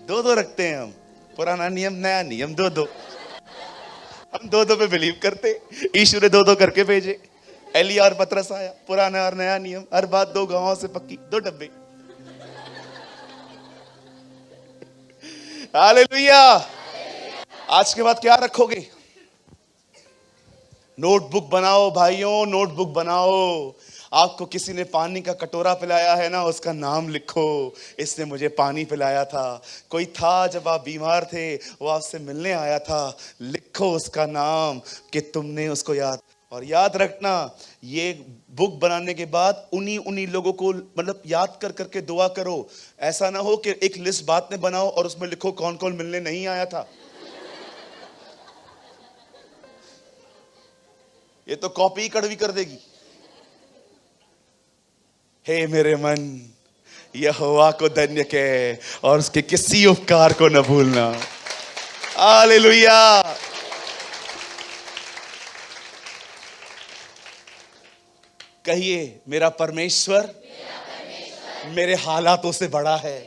दो रखते हैं हम, पुराना नियम नया नियम, दो। हम दो पे बिलीव करते। यीशु ने दो करके भेजे। एलिया और पतरस आया, पुराना और नया नियम, हर बात 2 गवाहों से पक्की, 2 डब्बे। हालेलुया। आज के बाद क्या रखोगे? नोटबुक बनाओ भाइयों, नोटबुक बनाओ। आपको किसी ने पानी का कटोरा पिलाया है ना, उसका नाम लिखो, इसने मुझे पानी पिलाया था। कोई था जब आप बीमार थे, वो आपसे मिलने आया था, लिखो उसका नाम कि तुमने उसको याद। और याद रखना, ये बुक बनाने के बाद उन्हीं लोगों को मतलब याद कर करके दुआ करो। ऐसा ना हो कि एक लिस्ट बाद में बनाओ और उसमें लिखो कौन कौन मिलने नहीं आया था। ये तो कॉपी कड़वी कर देगी। हे मेरे मन, यहोवा को धन्य कह और उसके किसी उपकार को न भूलना। हालेलुया। कहिए, मेरा परमेश्वर मेरे हालातों से बड़ा है।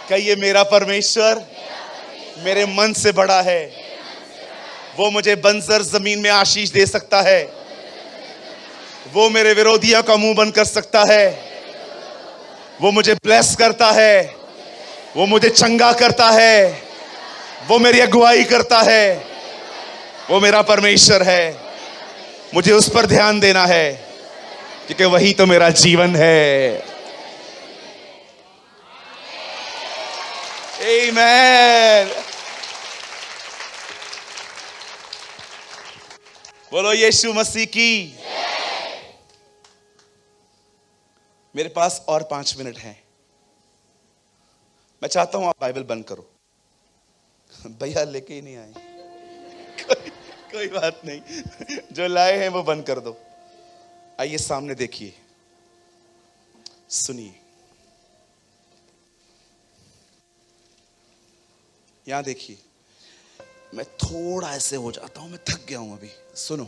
कहिए, मेरा परमेश्वर मेरे मन से बड़ा है। वो मुझे बंजर जमीन में आशीष दे सकता है, वो मेरे विरोधियों का मुंह बंद कर सकता है, वो मुझे ब्लेस करता है, वो मुझे चंगा करता है, वो मेरी अगुवाई करता है। वो मेरा परमेश्वर है। मुझे उस पर ध्यान देना है, क्योंकि वही तो मेरा जीवन है। आमीन। बोलो यीशु मसीह की। मेरे पास और 5 मिनट हैं। मैं चाहता हूं आप बाइबल बंद करो। भैया लेके ही नहीं आए। कोई बात नहीं, जो लाए हैं वो बंद कर दो। आइए सामने देखिए, सुनिए। यहां देखिए, मैं थोड़ा ऐसे हो जाता हूं, मैं थक गया हूं अभी। सुनो,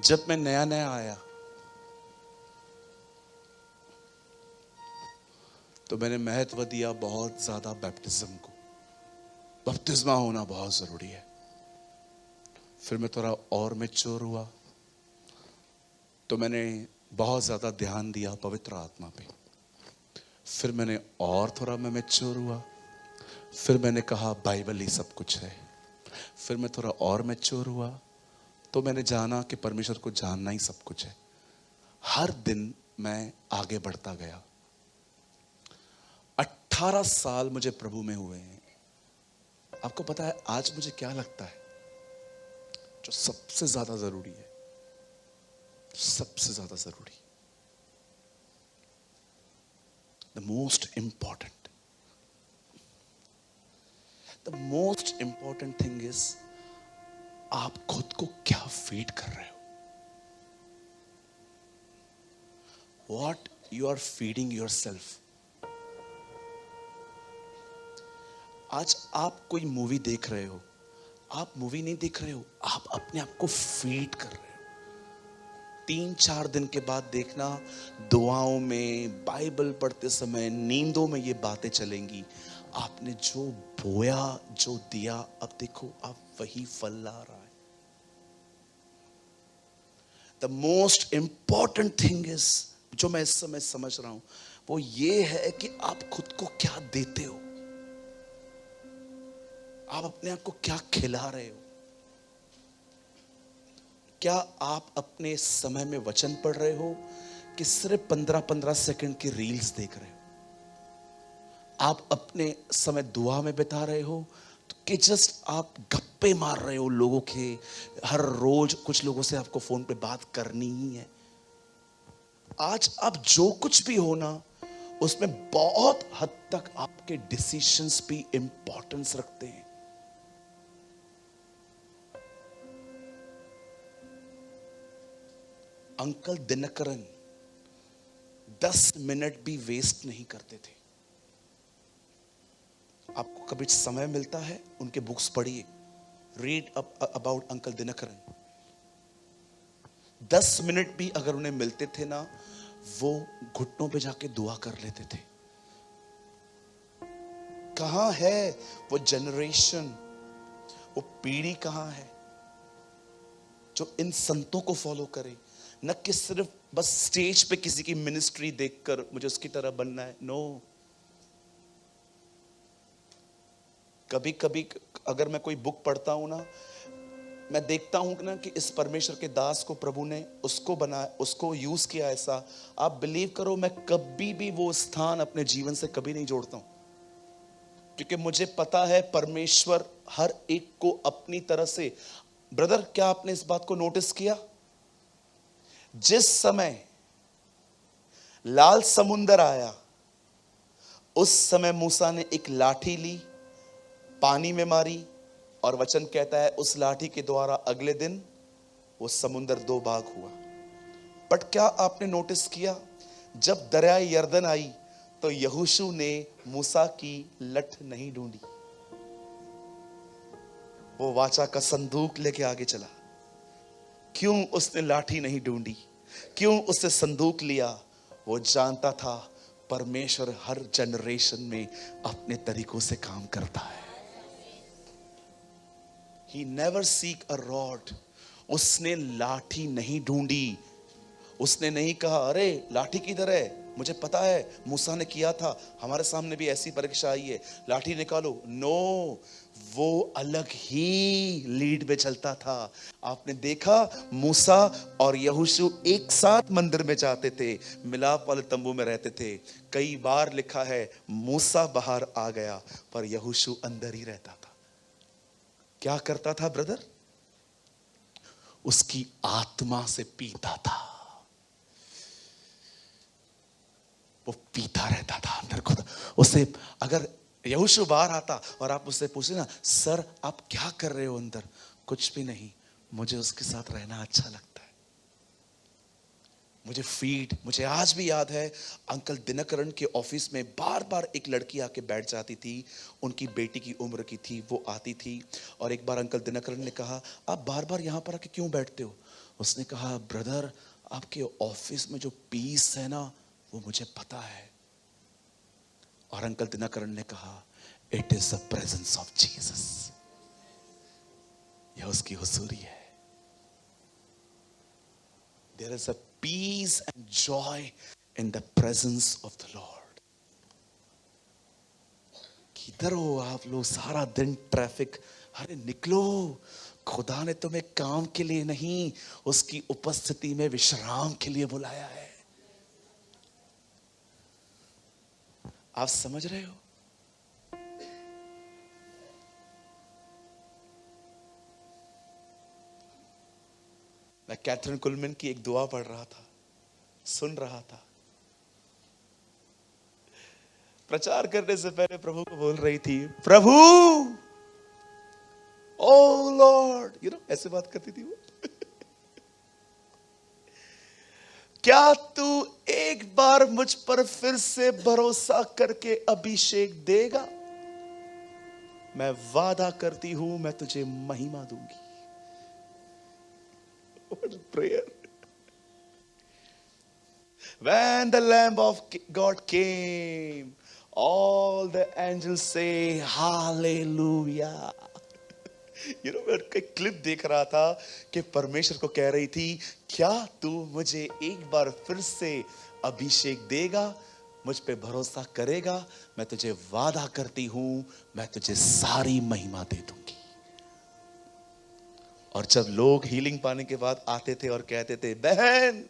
जब मैं नया नया आया तो मैंने महत्व दिया बहुत ज्यादा बैप्टिज्म को। बपतिस्मा होना बहुत जरूरी है। फिर मैं थोड़ा और मैच्योर हुआ तो मैंने बहुत ज्यादा ध्यान दिया पवित्र आत्मा पे। फिर मैंने और थोड़ा मैं मैच्योर हुआ, फिर मैंने कहा बाइबल ही सब कुछ है। फिर मैं थोड़ा और मैच्योर हुआ तो मैंने जाना कि परमेश्वर को जानना ही सब कुछ है। हर दिन मैं आगे बढ़ता गया। 18 साल मुझे प्रभु में हुए हैं। आपको पता है आज मुझे क्या लगता है, जो सबसे ज्यादा जरूरी है, सबसे ज्यादा जरूरी, the most important thing is आप खुद को क्या फीड कर रहे हो? What you are feeding yourself? आज आप कोई मूवी देख रहे हो, आप मूवी नहीं देख रहे हो, आप अपने आप को फीड कर रहे हो। 3-4 दिन के बाद देखना, दुआओं में, बाइबल पढ़ते समय, नींदों में ये बातें चलेंगी। आपने जो बोया, जो दिया, अब देखो आप वही फल ला रहा है। The most important thing is, जो मैं इस समय समझ रहा हूं, वो ये है कि आप खुद को क्या देते हो, आप अपने आप को क्या खिला रहे हो। क्या आप अपने समय में वचन पढ़ रहे हो कि सिर्फ 15-15 सेकंड की रील्स देख रहे हो? आप अपने समय दुआ में बिता रहे हो कि जस्ट आप गप्पे मार रहे हो लोगों के? हर रोज कुछ लोगों से आपको फोन पे बात करनी ही है। आज आप जो कुछ भी हो ना, उसमें बहुत हद तक आपके डिसीजंस भी इंपॉर्टेंस रखते हैं। अंकल दिनकरन 10 मिनट भी वेस्ट नहीं करते थे। आपको कभी समय मिलता है, उनके बुक्स पढ़िए, read about uncle Dinakaran. 10 minute भी अगर उन्हें मिलते थे ना, वो घुटनों पे जाके दुआ कर लेते थे। कहां है वो जनरेशन, वो पीढ़ी कहां है जो इन संतों को फॉलो करे? न कि सिर्फ बस स्टेज पे किसी की मिनिस्ट्री देखकर मुझे उसकी तरह बनना है। नो, कभी कभी अगर मैं कोई बुक पढ़ता हूं ना, मैं देखता हूं ना कि इस परमेश्वर के दास को प्रभु ने उसको बनाया, उसको यूज किया ऐसा, आप बिलीव करो मैं कभी भी वो स्थान अपने जीवन से कभी नहीं जोड़ता हूं, क्योंकि मुझे पता है परमेश्वर हर एक को अपनी तरह से। ब्रदर, क्या आपने इस बात को नोटिस किया? जिस समय लाल समुंदर आया, उस समय मूसा ने एक लाठी ली, पानी में मारी, और वचन कहता है उस लाठी के द्वारा अगले दिन वो समुंदर 2 भाग हुआ। बट क्या आपने नोटिस किया, जब दरियाए यरदन आई तो यहोशू ने मूसा की लठ नहीं ढूंढी, वो वाचा का संदूक लेके आगे चला। क्यों उसने लाठी नहीं ढूंढी? क्यों उसने संदूक लिया? वो जानता था परमेश्वर हर जनरेशन में अपने तरीकों से काम करता है। He never seek a rod. उसने लाठी नहीं ढूंढी। उसने नहीं कहा अरे लाठी किधर है, मुझे पता है मूसा ने किया था, हमारे सामने भी ऐसी परीक्षा आई है, लाठी निकालो। नो, वो अलग ही लीड में चलता था। आपने देखा मूसा और यहोशू एक साथ मंदिर में जाते थे, मिलाप वाले तंबू में रहते थे। कई बार लिखा है मूसा बाहर आ गया पर यहोशू अंदर ही रहता था। क्या करता था ब्रदर? उसकी आत्मा से पीता था, वो पीता रहता था अंदर खुद। उसे अगर यहोशू बाहर आता और आप उससे पूछे ना, सर आप क्या कर रहे हो अंदर? कुछ भी नहीं, मुझे उसके साथ रहना अच्छा लगता है, मुझे फीड। मुझे आज भी याद है अंकल दिनकरन के ऑफिस में बार बार एक लड़की आके बैठ जाती थी, उनकी बेटी की उम्र की थी, वो आती थी। और एक बार अंकल दिनकरन ने कहा आप बार बार यहां पर आके क्यों बैठते हो? उसने कहा ब्रदर, आपके ऑफिस में जो पीस है ना, वो मुझे पता है। और अंकल दिनकरन ने कहा it is the presence of Jesus, यह उसकी हुजूरी है। There is a peace and joy in the presence of the lord. किधर हो आप लोग? सारा दिन ट्रैफिक, अरे निकलो, खुदा ने तुम्हें काम के लिए नहीं, उसकी उपस्थिति में विश्राम के लिए बुलाया है। आप समझ रहे हो? मैं कैथरीन कुलमैन की एक दुआ पढ़ रहा था, सुन रहा था। प्रचार करने से पहले प्रभु को बोल रही थी, प्रभु, ओ लॉर्ड, यू नो, कैसे बात करती थी वो? क्या तू एक बार मुझ पर फिर से भरोसा करके अभिषेक देगा? मैं वादा करती हूं मैं तुझे महिमा दूंगी। What a prayer. When the Lamb of God came, all the angels say hallelujah. मैं एक क्लिप देख रहा था कि परमेश्वर को कह रही थी, क्या तू मुझे एक बार फिर से अभिषेक देगा, मुझ पे भरोसा करेगा? मैं तुझे वादा करती हूं मैं तुझे सारी महिमा दे दूंगी। और जब लोग हीलिंग पाने के बाद आते थे और कहते थे, बहन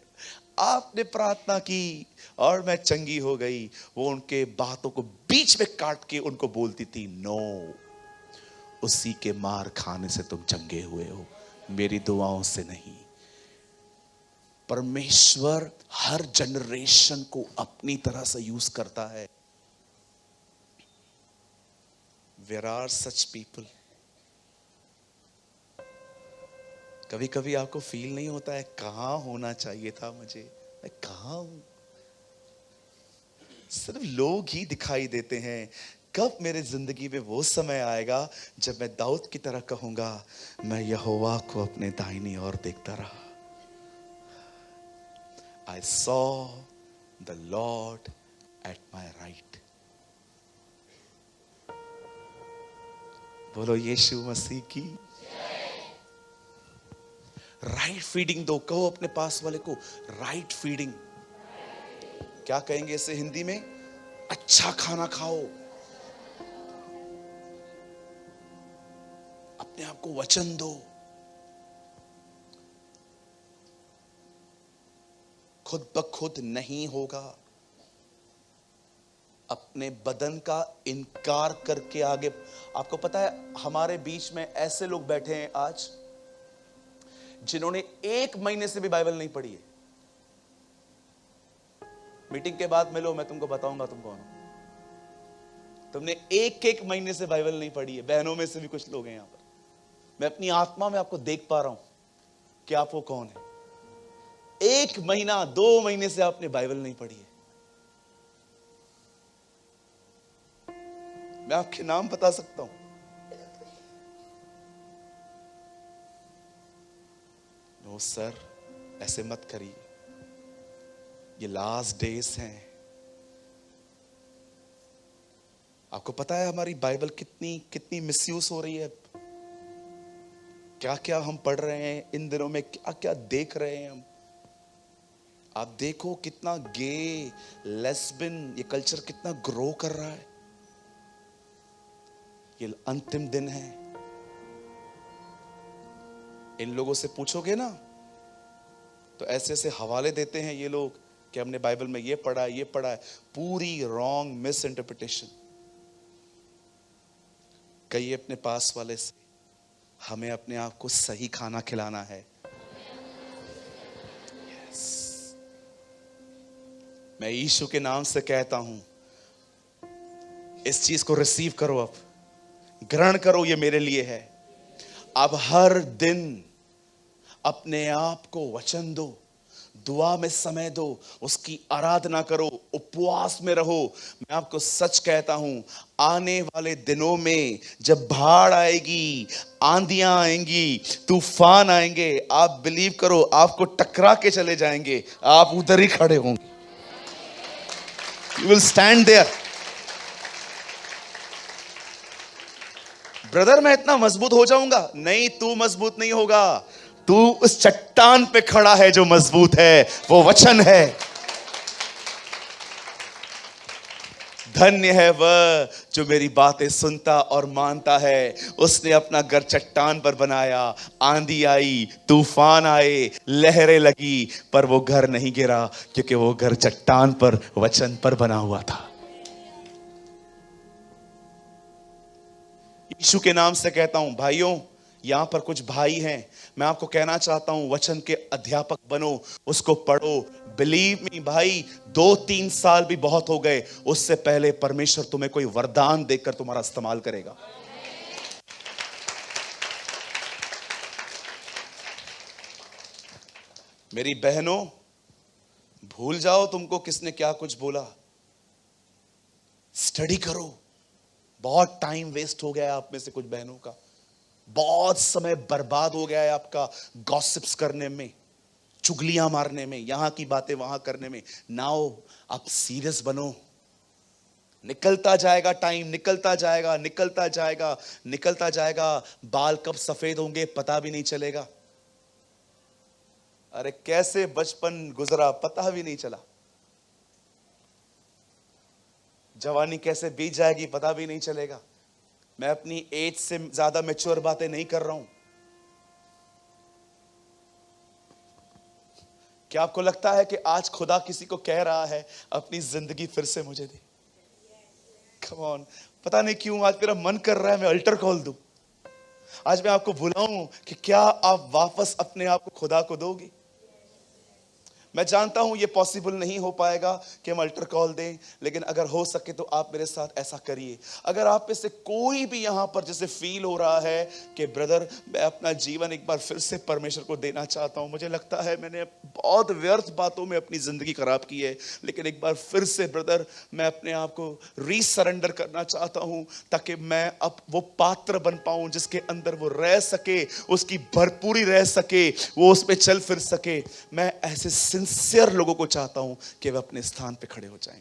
आपने प्रार्थना की और मैं चंगी हो गई, वो उनके बातों को बीच में काट के उनको बोलती थी, नो, उसी के मार खाने से तुम चंगे हुए हो, मेरी दुआओं से नहीं। परमेश्वर हर जनरेशन को अपनी तरह से यूज करता है। There are such people. कभी कभी आपको फील नहीं होता है, कहां होना चाहिए था मुझे, मैं कहां हूं? सिर्फ लोग ही दिखाई देते हैं। कब मेरे जिंदगी में वो समय आएगा जब मैं दाऊद की तरह कहूंगा, मैं यहोवा को अपने दाहिनी ओर देखता रहा। I saw the Lord at my right. बोलो यीशु मसीह की। राइट फीडिंग दो, कहो अपने पास वाले को, राइट फीडिंग। क्या कहेंगे इसे हिंदी में? अच्छा खाना खाओ। अपने आप को वचन दो। खुद ब खुद नहीं होगा। अपने बदन का इनकार करके आगे। आपको पता है हमारे बीच में ऐसे लोग बैठे हैं आज जिन्होंने 1 महीने से भी बाइबल नहीं पढ़ी है। मीटिंग के बाद मिलो, मैं तुमको बताऊंगा तुम कौन हो। तुमने 1 महीने से बाइबल नहीं पढ़ी है। बहनों में से भी कुछ लोग हैं यहां पर। मैं अपनी आत्मा में आपको देख पा रहा हूं कि आप वो कौन है। 1 महीना 2 महीने से आपने बाइबल नहीं पढ़ी है। मैं आपके नाम बता सकता हूं। नो सर, ऐसे मत करिए, ये लास्ट डेज हैं। आपको पता है हमारी बाइबल कितनी मिसयूज हो रही है। क्या क्या हम पढ़ रहे हैं इन दिनों में, क्या क्या देख रहे हैं हम। आप देखो कितना गे, लेस्बियन, ये कल्चर कितना ग्रो कर रहा है। ये अंतिम दिन है। इन लोगों से पूछोगे ना तो ऐसे ऐसे हवाले देते हैं ये लोग कि हमने बाइबल में ये पढ़ा है, ये पढ़ा है। पूरी रॉन्ग मिस इंटरप्रिटेशन। कहिए अपने पास वाले से, हमें अपने आप को सही खाना खिलाना है। yes. मैं यीशु के नाम से कहता हूं, इस चीज को रिसीव करो, अब ग्रहण करो, ये मेरे लिए है। अब हर दिन अपने आप को वचन दो, दुआ में समय दो, उसकी आराधना करो, उपवास में रहो। मैं आपको सच कहता हूं, आने वाले दिनों में जब बाढ़ आएगी, आंधियां आएंगी, तूफान आएंगे, आप बिलीव करो, आपको टकरा के चले जाएंगे, आप उधर ही खड़े होंगे। You will stand there. Brother मैं इतना मजबूत हो जाऊंगा? नहीं, तू मजबूत नहीं होगा। तू उस चट्टान पे खड़ा है जो मजबूत है, वो वचन है। धन्य है वह जो मेरी बातें सुनता और मानता है। उसने अपना घर चट्टान पर बनाया, आंधी आई, तूफान आए, लहरें लगी, पर वो घर नहीं गिरा, क्योंकि वो घर चट्टान पर, वचन पर बना हुआ था। यीशु के नाम से कहता हूं, भाइयों, यहां पर कुछ भाई हैं, मैं आपको कहना चाहता हूं, वचन के अध्यापक बनो, उसको पढ़ो। बिलीव मी भाई, 2-3 साल भी बहुत हो गए, उससे पहले परमेश्वर तुम्हें कोई वरदान देकर तुम्हारा इस्तेमाल करेगा। मेरी बहनों, भूल जाओ तुमको किसने क्या कुछ बोला। स्टडी करो। बहुत टाइम वेस्ट हो गया है आप में से कुछ बहनों का, बहुत समय बर्बाद हो गया है आपका गॉसिप्स करने में, चुगलियां मारने में, यहां की बातें वहां करने में। नाउ आप सीरियस बनो। निकलता जाएगा टाइम, निकलता जाएगा, निकलता जाएगा, निकलता जाएगा। बाल कब सफेद होंगे पता भी नहीं चलेगा। अरे कैसे बचपन गुजरा पता भी नहीं चला। जवानी कैसे बीत जाएगी पता भी नहीं चलेगा। मैं अपनी एज से ज्यादा मैच्योर बातें नहीं कर रहा हूं। क्या आपको लगता है कि आज खुदा किसी को कह रहा है अपनी जिंदगी फिर से मुझे दे? Come on. पता नहीं क्यों आज मेरा मन कर रहा है मैं अल्टर कॉल दूं। आज मैं आपको बुलाऊं कि क्या आप वापस अपने आप को खुदा को दोगे? मैं जानता हूं ये पॉसिबल नहीं हो पाएगा कि हम अल्टर कॉल दें, लेकिन अगर हो सके तो आप मेरे साथ ऐसा करिए। अगर आप में से कोई भी यहां पर जैसे फील हो रहा है कि ब्रदर मैं अपना जीवन एक बार फिर से परमेश्वर को देना चाहता हूं, मुझे लगता है मैंने बहुत व्यर्थ बातों में अपनी जिंदगी खराब की है, लेकिन एक बार फिर से ब्रदर मैं अपने आप को रीसरेंडर करना चाहता हूं ताकि मैं अब वो पात्र बन पाऊं जिसके अंदर वो रह सके, उसकी भरपूरी रह सके, वो उसमें चल फिर सके। मैं ऐसे सिंसियर लोगों को चाहता हूं कि वे अपने स्थान पे खड़े हो जाएं।